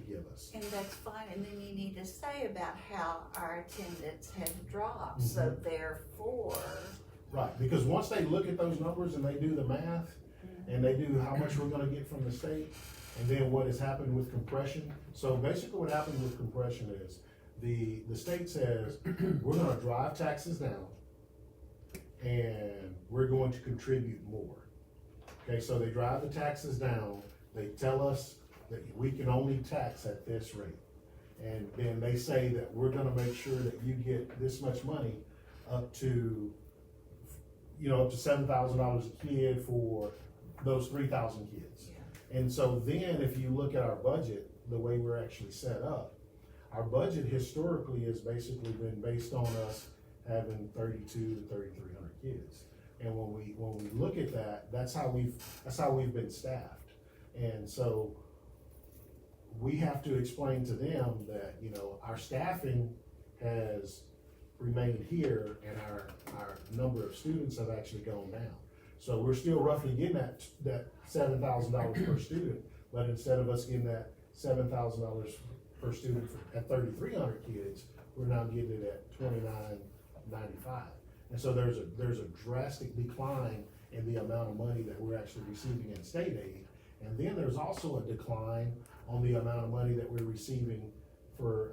give us. And that's fine, and then you need to say about how our attendance has dropped, so therefore. Right, because once they look at those numbers and they do the math, and they do how much we're gonna get from the state, and then what has happened with compression. So basically what happened with compression is, the state says, we're gonna drive taxes down, and we're going to contribute more. Okay, so they drive the taxes down, they tell us that we can only tax at this rate. And then they say that we're gonna make sure that you get this much money up to, you know, up to $7,000 a kid for those 3,000 kids. Yeah. And so then if you look at our budget, the way we're actually set up, our budget historically has basically been based on us having 32 to 3,300 kids. And when we look at that, that's how we've been staffed. And so we have to explain to them that, you know, our staffing has remained here and our number of students have actually gone down. So we're still roughly getting that $7,000 per student, but instead of us getting that $7,000 per student at 3,300 kids, we're now getting it at $29.95. And so there's a drastic decline in the amount of money that we're actually receiving in state aid. And then there's also a decline on the amount of money that we're receiving for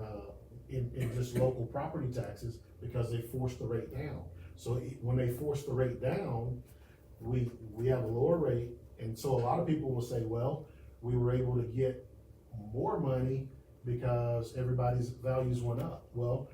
in just local property taxes, because they forced the rate down. So when they force the rate down, we have a lower rate, and so a lot of people will say, well, we were able to get more money because everybody's values went up. Well,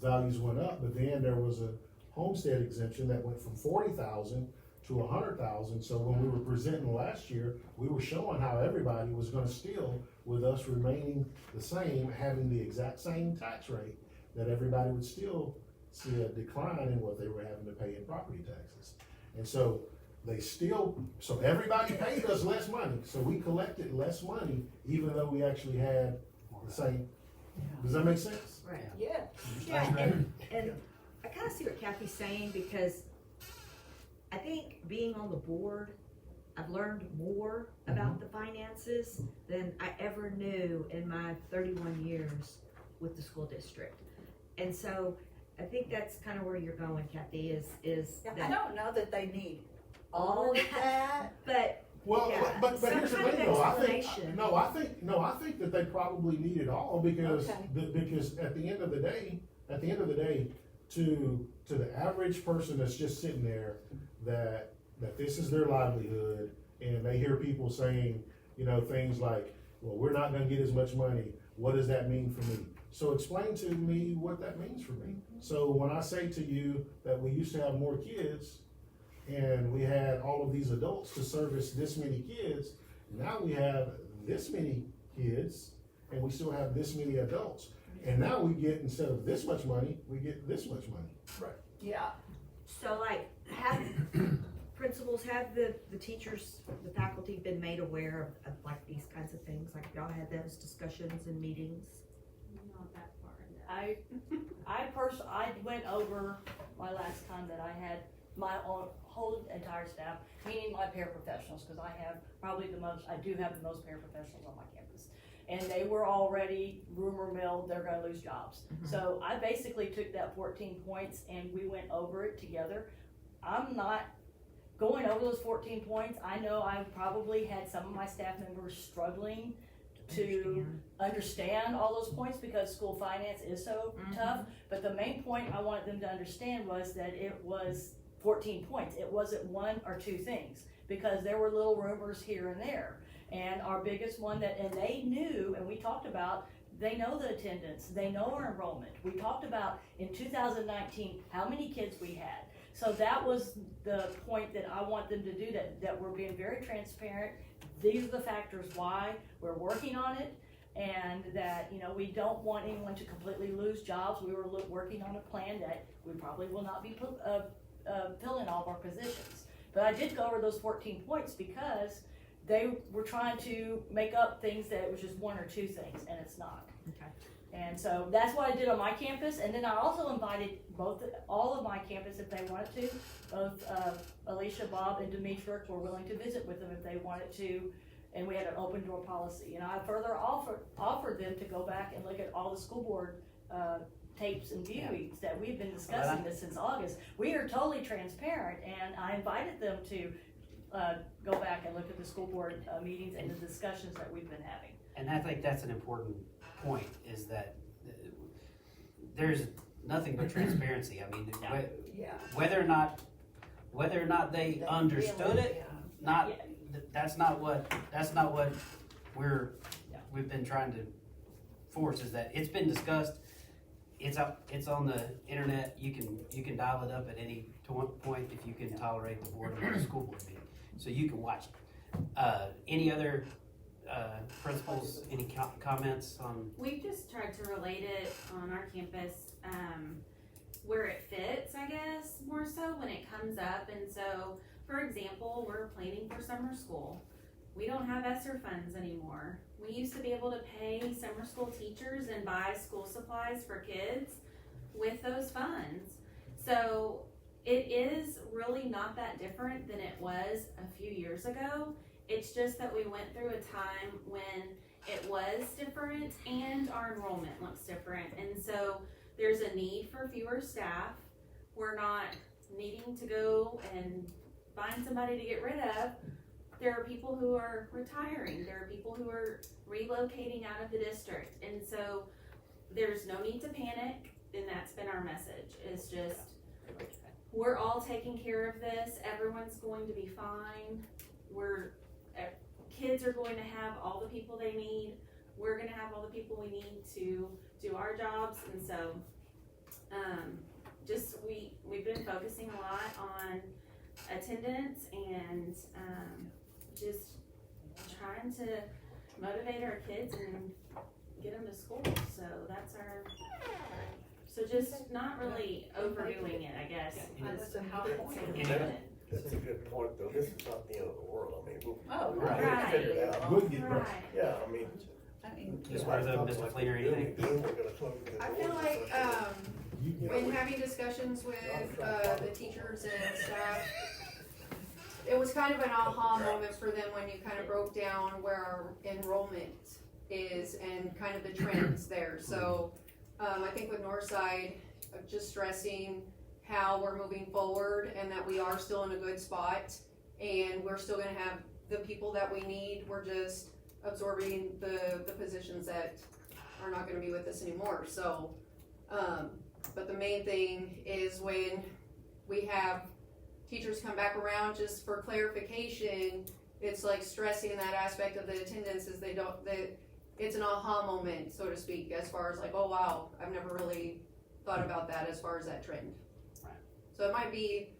values went up, but then there was a homestead exemption that went from 40,000 to 100,000. So when we were presenting last year, we were showing how everybody was going to still, with us remaining the same, having the exact same tax rate, that everybody would still see a decline in what they were having to pay in property taxes. And so so everybody paid us less money. So we collected less money, even though we actually had the same. Does that make sense? Right. Yeah. Yeah, and I kind of see what Kathy's saying, because I think being on the board, I've learned more about the finances than I ever knew in my 31 years with the school district. And so I think that's kind of where you're going, Kathy, is Yeah, that I don't know that they need all of that, but well, yeah, but here's the thing, though. I think that they probably need it all, because because at the end of the day, to the average person that's just sitting there, that this is their livelihood, and they hear people saying, you know, things like, well, we're not gonna get as much money, what does that mean for me? So explain to me what that means for me. So when I say to you that we used to have more kids, and we had all of these adults to service this many kids, now we have this many kids, and we still have this many adults. And now we get, instead of this much money, we get this much money. Right. Yeah. So like, have principals, have the teachers, the faculty been made aware of like these kinds of things? Like y'all had those discussions and meetings? Not that far in depth. I went over my last time that I had my own whole entire staff, meaning my paraprofessionals, because I do have the most paraprofessionals on my campus. And they were already rumor mill, they're gonna lose jobs. So I basically took that 14 points and we went over it together. I'm not going over those 14 points. I know I probably had some of my staff members struggling to understand all those points because school finance is so tough. But the main point I wanted them to understand was that it was 14 points. It wasn't one or two things, because there were little rumors here and there. And our biggest one and they knew, and we talked about, they know the attendance, they know our enrollment. We talked about in 2019 how many kids we had. So that was the point that I want them to do, that we're being very transparent. These are the factors why we're working on it, and that, you know, we don't want anyone to completely lose jobs. We were working on a plan that we probably will not be filling all of our positions. But I did go over those 14 points because they were trying to make up things that it was just one or two things, and it's not. Okay. And so that's what I did on my campus, and then I also invited all of my campus if they wanted to. Both Alicia, Bob, and Demetra were willing to visit with them if they wanted to, and we had an open door policy. And I further offered them to go back and look at all the school board tapes and viewings that we've been discussing this since August. We are totally transparent, and I invited them to go back and look at the school board meetings and the discussions that we've been having. And I think that's an important point, is that there's nothing but transparency. I mean, whether or not they understood it, that's not what we've been trying to force, is that it's been discussed. It's on the internet. You can dial it up at any point if you can tolerate the board or the school board meeting, so you can watch it. Any other principals, any comments on? We've just tried to relate it on our campus where it fits, I guess, more so when it comes up. And so, for example, we're planning for summer school. We don't have ESSER funds anymore. We used to be able to pay summer school teachers and buy school supplies for kids with those funds. So it is really not that different than it was a few years ago. It's just that we went through a time when it was different and our enrollment looks different. And so there's a need for fewer staff. We're not needing to go and find somebody to get rid of. There are people who are retiring. There are people who are relocating out of the district. And so there's no need to panic, and that's been our message. It's just, we're all taking care of this. Everyone's going to be fine. Kids are going to have all the people they need. We're going to have all the people we need to do our jobs. And so we've been focusing a lot on attendance and just trying to motivate our kids and get them to school. So that's so just not really overdoing it, I guess. That's a good point, though. This is not the end of the world. I mean, we'll right. figure it out. We'll get Right. Yeah, I mean, Just part of the Mr. Fleener or anything? I feel like when having discussions with the teachers and staff, it was kind of an aha moment for them when you kind of broke down where our enrollment is and kind of the trends there. So I think with Northside, just stressing how we're moving forward and that we are still in a good spot and we're still going to have the people that we need. We're just absorbing the positions that are not going to be with us anymore. So, but the main thing is when we have teachers come back around, just for clarification, it's like stressing that aspect of the attendance is it's an aha moment, so to speak, as far as like, oh wow, I've never really thought about that as far as that trend. Right. So it might be,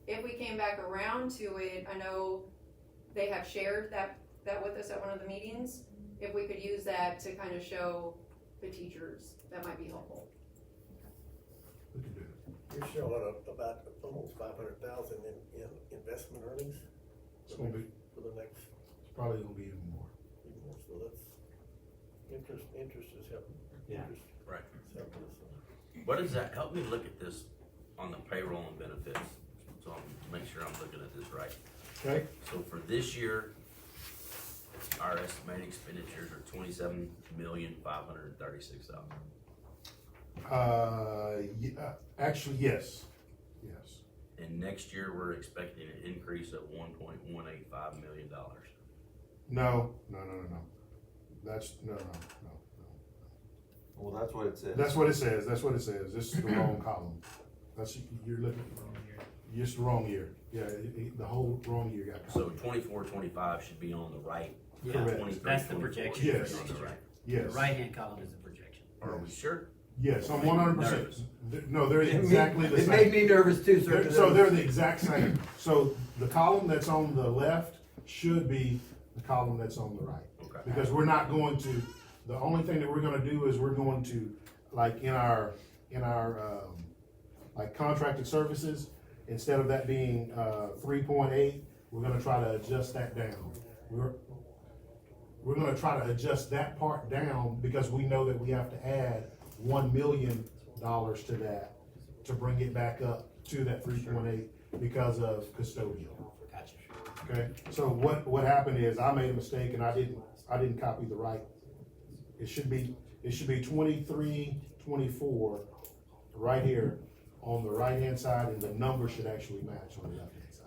if we came back around to it, I know they have shared that with us at one of the meetings. If we could use that to kind of show the teachers, that might be helpful. You're showing about almost 500,000 in investment earnings. It's gonna be, for the next. it's probably gonna be even more. So that's interest is helping. Yeah. Interest Right. is helping us. What does that, help me look at this on the payroll and benefits, so I'm, make sure I'm looking at this right. Okay. So for this year, our estimated expenditures are $27,536,000. Yeah, actually, yes, yes. And next year, we're expecting an increase of $1.185 million. No. That's, no. Well, that's what it says. That's what it says, this is the wrong column. You're looking, just the wrong year. Yeah, the whole wrong year got. So 24-25 should be on the right. Yeah, Correct. that's the projection. Yes. For next year. Yes. The right-hand column is the projection. Are we sure? Yes, I'm 100%. No, they're exactly the same. It made me nervous too, sir. So they're the exact same. So the column that's on the left should be the column that's on the right. Okay. Because we're not going to, the only thing that we're gonna do is we're going to, like in our like contracted services, instead of that being 3.8, we're gonna try to adjust that down. We're gonna try to adjust that part down because we know that we have to add $1 million to that to bring it back up to that 3.8 because of custodial. Gotcha. Okay, so what happened is I made a mistake and I didn't copy the right. It should be 23-24 right here on the right hand side, and the number should actually match on the left hand side.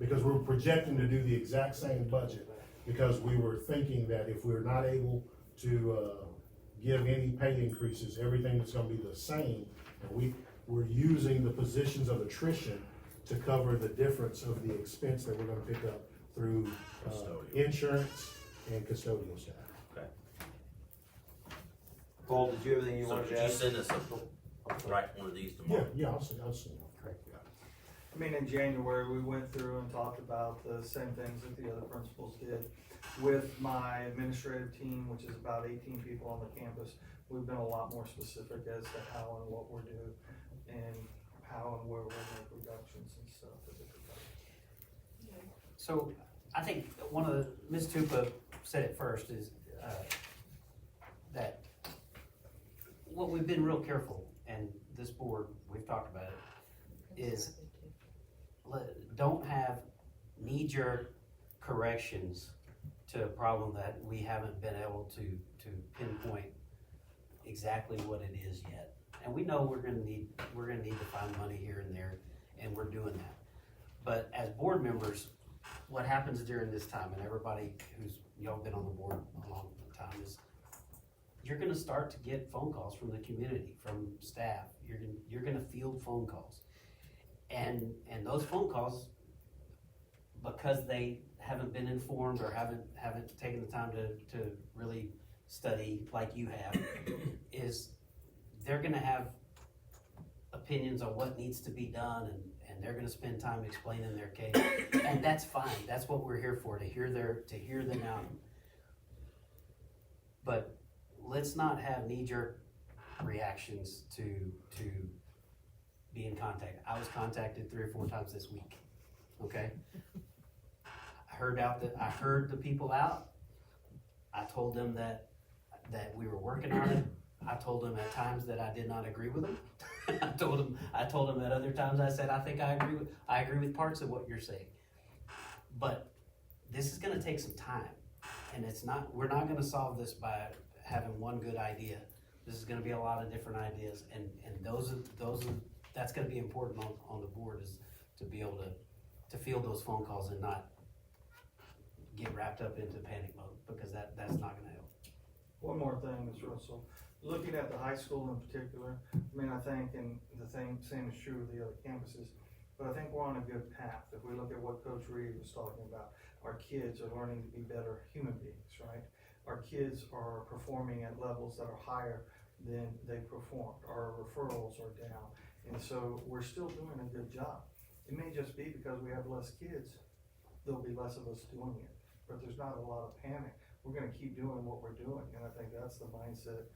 Because we're projecting to do the exact same budget, because we were thinking that if we're not able to give any pay increases, everything is gonna be the same, and we're using the positions of attrition to cover the difference of the expense that we're gonna pick up through insurance and custodial staff. Okay. Paul, did you have anything you wanted to Did add? you send us a right one of these tomorrow? Yeah, I'll see. Correct. I mean, in January, we went through and talked about the same things that the other principals did. With my administrative team, which is about 18 people on the campus, we've been a lot more specific as to how and what we're doing, and how and where we'll make reductions and stuff. So I think one of the, Ms. Tupa said it first, is that what we've been real careful, and this board, we've talked about it, is don't have knee-jerk corrections to a problem that we haven't been able to pinpoint exactly what it is yet. And we know we're gonna need to find money here and there, and we're doing that. But as board members, what happens during this time, and everybody who's, y'all been on the board a long time, is you're gonna start to get phone calls from the community, from staff. You're gonna field phone calls. And those phone calls, because they haven't been informed or haven't taken the time to really study like you have, is they're gonna have opinions on what needs to be done, and they're gonna spend time explaining their case. And that's fine. That's what we're here for, to hear them out. But let's not have knee-jerk reactions to be in contact. I was contacted 3 or 4 times this week, okay? I heard the people out. I told them that we were working on it. I told them at times that I did not agree with them. I told them at other times I said, I think I agree with parts of what you're saying. But this is gonna take some time, and we're not gonna solve this by having one good idea. This is gonna be a lot of different ideas, and that's gonna be important on the board, is to be able to field those phone calls and not get wrapped up into panic mode, because that's not gonna help. One more thing, Ms. Russell, looking at the high school in particular, I mean, I think, and the same is true of the other campuses, But I think we're on a good path. If we look at what Coach Reed was talking about, our kids are learning to be better human beings, right? Our kids are performing at levels that are higher than they performed. Our referrals are down. And so we're still doing a good job. It may just be because we have less kids, there'll be less of us doing it. But there's not a lot of panic. We're gonna keep doing what we're doing, and I think that's the mindset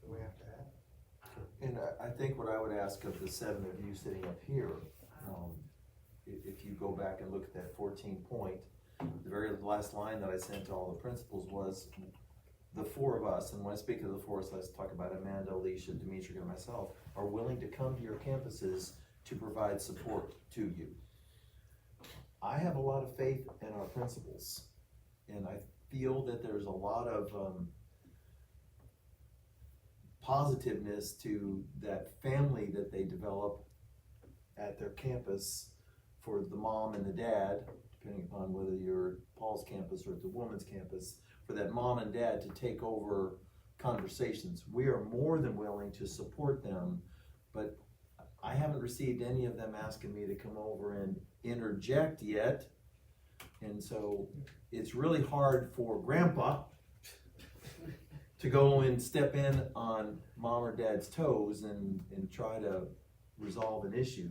that we have to have. And I think what I would ask of the 7 of you sitting up here, if you go back and look at that 14 point, the very last line that I sent to all the principals was the 4 of us, and when I speak of the 4 of us, let's talk about Amanda, Alicia, Demetri, and myself, are willing to come to your campuses to provide support to you. I have a lot of faith in our principals, and I feel that there's a lot of positiveness to that family that they develop at their campus for the mom and the dad, depending upon whether you're at Paul's campus or at the women's campus, for that mom and dad to take over conversations. We are more than willing to support them, but I haven't received any of them asking me to come over and interject yet. And so it's really hard for grandpa to go and step in on mom or dad's toes and try to resolve an issue.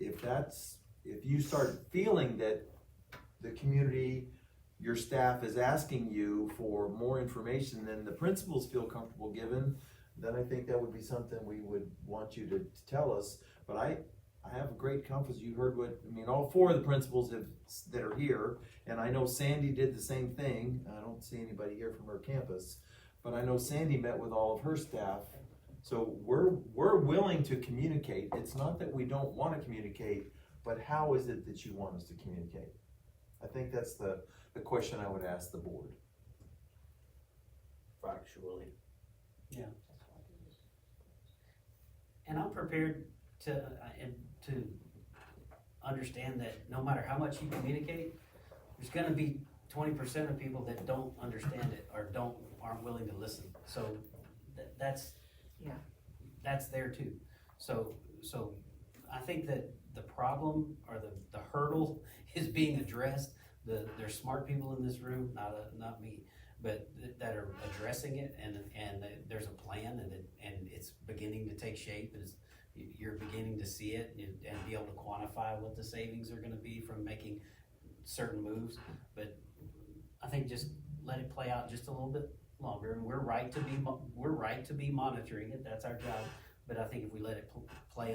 If you start feeling that the community, your staff is asking you for more information than the principals feel comfortable giving, then I think that would be something we would want you to tell us. But I have a great confidence. You heard all 4 of the principals that are here, and I know Sandy did the same thing. I don't see anybody here from her campus, but I know Sandy met with all of her staff. So we're willing to communicate. It's not that we don't want to communicate, but how is it that you want us to communicate? I think that's the question I would ask the board. Factually. Yeah. And I'm prepared to understand that no matter how much you communicate, there's gonna be 20% of people that don't understand it or aren't willing to listen. So that's there too. So I think that the problem or the hurdle is being addressed. There's smart people in this room, not me, but that are addressing it, and there's a plan, and it's beginning to take shape. You're beginning to see it and be able to quantify what the savings are going to be from making certain moves. But I think just let it play out just a little bit longer, and we're right to be monitoring it. That's our job. But I think if we let it play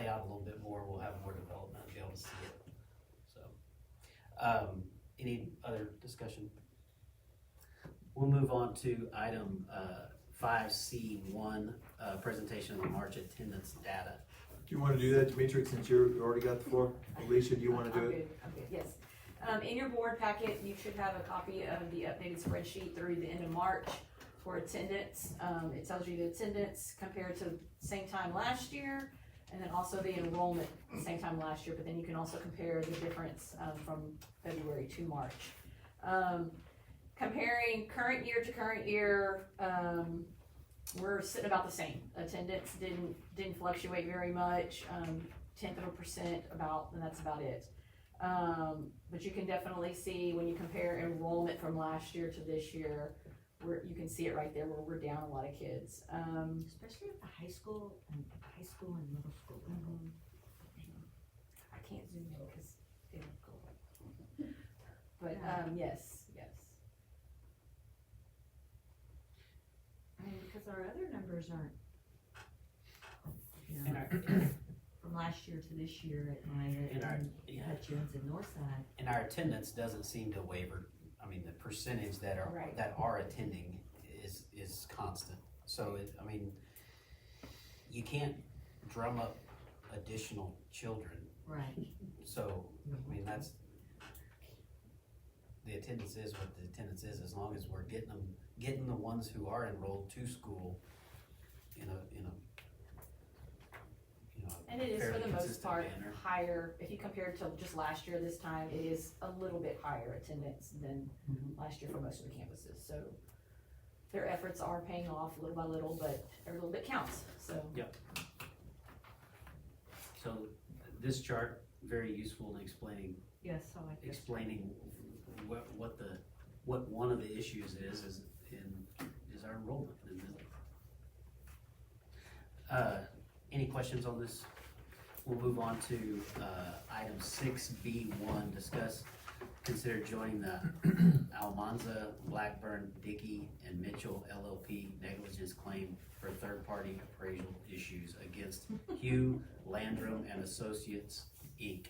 out a little bit more, we'll have more development and be able to see it. So, any other discussion? We'll move on to item 5C1, presentation of the March attendance data. Do you want to do that, Demetri, since you already got the floor? Alicia, do you want to do it? I'm good, yes. In your board packet, you should have a copy of the updated spreadsheet through the end of March for attendance. It tells you the attendance compared to same time last year, and then also the enrollment same time last year, but then you can also compare the difference from February to March. Comparing current year to current year, we're sitting about the same. Attendance didn't fluctuate very much, 0.1% about, and that's about it. But you can definitely see when you compare enrollment from last year to this year, you can see it right there where we're down a lot of kids. Especially at the high school and middle school. Mm-hmm. I can't zoom in because it'll go. But yes. I mean, because our other numbers aren't, from last year to this year at Maya and Hutchins and Northside. And our attendance doesn't seem to waver. I mean, the percentage that are attending is constant. So you can't drum up additional children. Right. So that's the attendance is what the attendance is, as long as we're getting the ones who are enrolled to school in a and it is for the most part manner. higher. If you compare it to just last year, this time it is a little bit higher attendance than last year for most of the campuses. So their efforts are paying off little by little, but every little bit counts. So yep. So this chart very useful in explaining, Yes, I like this. explaining what one of the issues is our enrollment in Midland. Any questions on this? We'll move on to item 6B1, discuss, consider joining the Almanza, Blackburn, Dickie, and Mitchell LLP negligence claim for third-party appraisal issues against Hugh, Landrum, and Associates, Inc.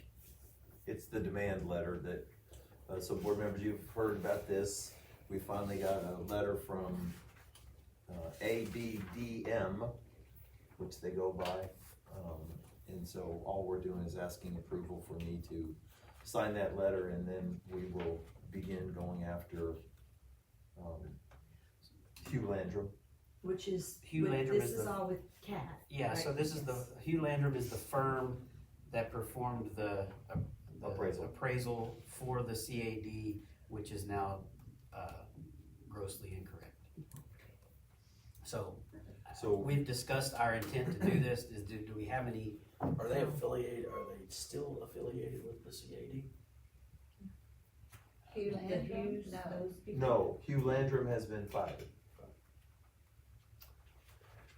It's the demand letter that, so board members, you've heard about this. We finally got a letter from ABDM, which they go by. And so all we're doing is asking approval for me to sign that letter, and then we will begin going after Hugh Landrum. Which is, Hugh Landrum this is is the- all with CAT. Yeah, right? so this is Hugh Landrum is the firm that performed the appraisal for the CAD, which is now grossly incorrect. So we've discussed our intent to do this. Do we have any? Are they affiliated, are they still affiliated with the CAD? Hugh Landrum? No. No, Hugh Landrum has been fired.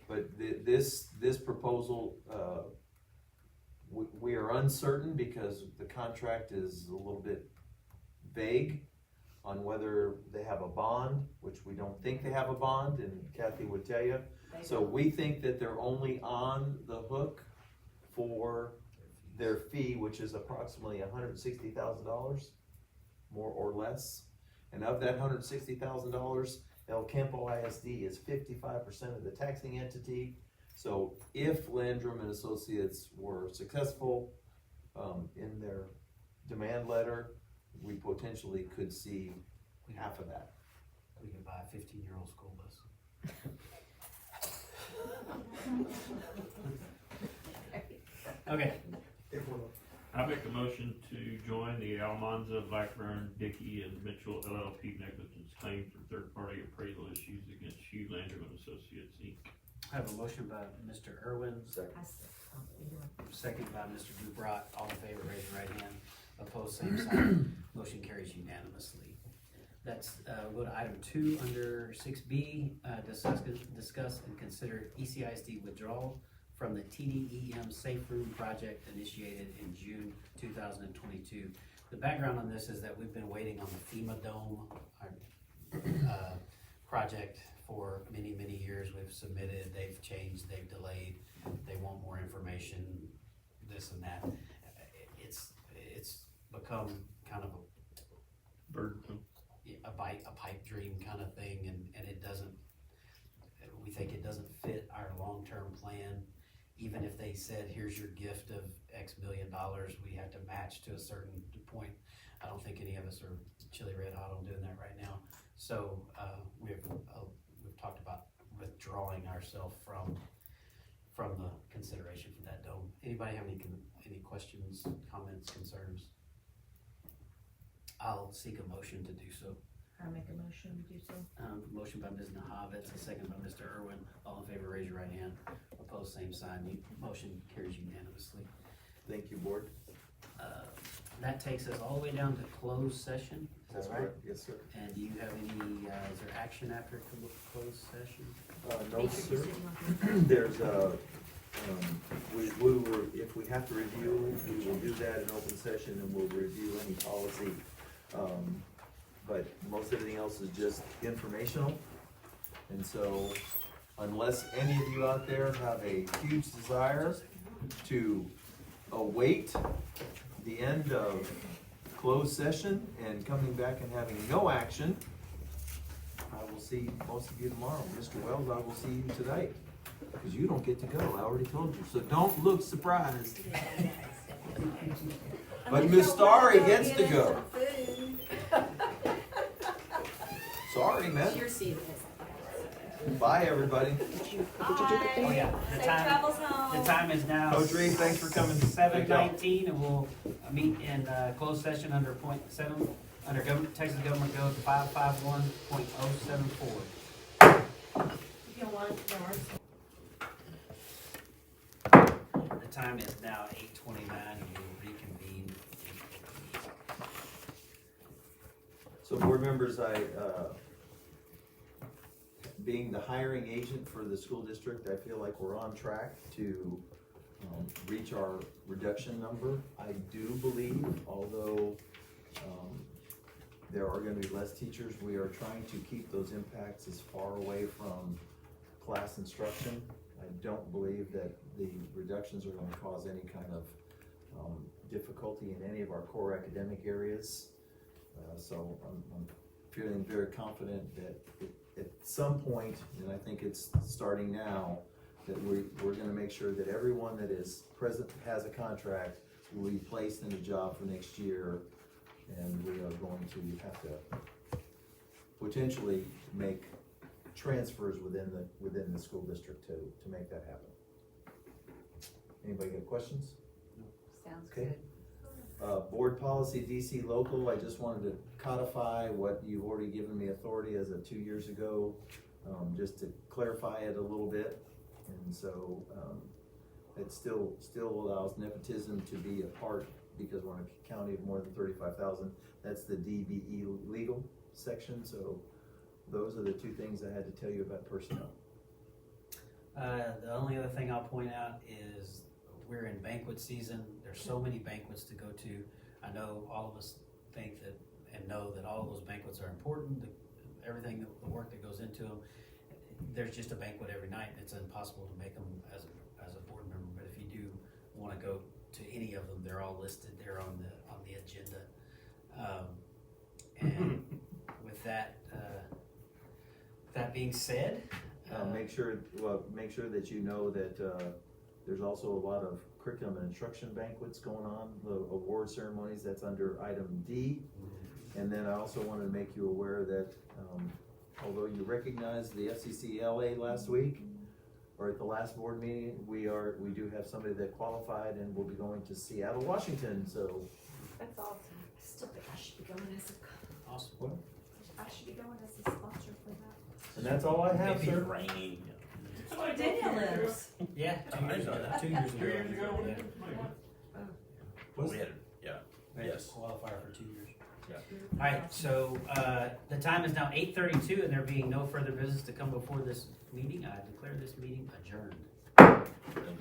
But this proposal, we are uncertain because the contract is a little bit vague on whether they have a bond, which we don't think they have a bond, and Kathy would tell you. So we think that they're only on the hook for their fee, which is approximately $160,000, more or less. And of that $160,000, El Campo ISD is 55% of the taxing entity. So if Landrum and Associates were successful in their demand letter, we potentially could see half of that. We could buy a 15-year-old school bus. Okay. I make a motion to join the Almanza, Blackburn, Dickie, and Mitchell LLP negligence claim for third-party appraisal issues against Hugh Landrum and Associates, Inc. I have a motion by Mr. Irwin. Second by Mr. Dubrock. All in favor, raise your right hand. Opposed, same sign. Motion carries unanimously. That's, we'll go to item 2 under 6B, discuss and consider ECISD withdrawal from the TDEM Safe Room project initiated in June 2022. The background on this is that we've been waiting on the FEMA Dome project for many, many years. We've submitted, they've changed, they've delayed, they want more information, this and that. It's become kind of a pipe dream kind of thing, and it doesn't, we think it doesn't fit our long-term plan. Even if they said, here's your gift of X million dollars, we have to match to a certain point. I don't think any of us are chili red hot on doing that right now. So we've talked about withdrawing ourselves from the consideration for that dome. Anybody have any questions, comments, concerns? I'll seek a motion to do so. I make a motion to do so. Motion by Ms. Nahavitz, a second by Mr. Irwin. All in favor, raise your right hand. Opposed, same sign. Motion carries unanimously. Thank you, board. That takes us all the way down to closed session. Is That's that right? correct. Yes, sir. And do you have any, is there action after closed session? No, sir. There's if we have to review, we will do that in open session, and we'll review any policy. But most everything else is just informational. And so unless any of you out there have a huge desire to await the end of closed session and coming back and having no action, I will see most of you tomorrow. Mr. Wells, I will see you tonight, because you don't get to go. I already told you. So don't look surprised. But Miss Starry gets to go. Sorry, man. Your seat. Bye, everybody. Oh, yeah. The time is now. Coach Reed, thanks for coming. 7:19, and we'll meet in closed session under point 7 under Texas Government Code 551.074. The time is now 8:29, and we'll reconvene. So board members, being the hiring agent for the school district, I feel like we're on track to reach our reduction number. I do believe, although there are gonna be less teachers, we are trying to keep those impacts as far away from class instruction. I don't believe that the reductions are gonna cause any kind of difficulty in any of our core academic areas. So I'm feeling very confident that at some point, and I think it's starting now, that we're gonna make sure that everyone that is present, has a contract, will be placed in a job for next year. And we are going to have to potentially make transfers within the school district to make that happen. Anybody got questions? Sounds Okay. good. Board policy DC local, I just wanted to codify what you've already given me authority as of 2 years ago, just to clarify it a little bit. And so, it still allows nepotism to be a part, because we're in a county of more than 35,000. That's the DBE legal section. So those are the two things I had to tell you about personnel. The only other thing I'll point out is we're in banquet season. There's so many banquets to go to. I know all of us think that and know that all of those banquets are important, everything, the work that goes into them. There's just a banquet every night. It's impossible to make them as a board member, but if you do want to go to any of them, they're all listed there on the agenda. And with that being said, make sure that you know that there's also a lot of curriculum and instruction banquets going on, the award ceremonies, that's under item D. And then I also wanted to make you aware that although you recognized the FCCLA last week, or at the last board meeting, we do have somebody that qualified and will be going to Seattle, Washington, so. That's awesome. I still think I should be going as a. Awesome. What? I should be going as a sponsor for that. And that's all I have, Maybe sir. raining. That's where Daniel lives. yeah, 2 years ago. 2 years ago. 2 years ago? Yeah. We had, yeah. We had to Yes. qualify for 2 years. Yeah. All right, so the time is now 8:32, and there being no further business to come before this meeting, I declare this meeting adjourned.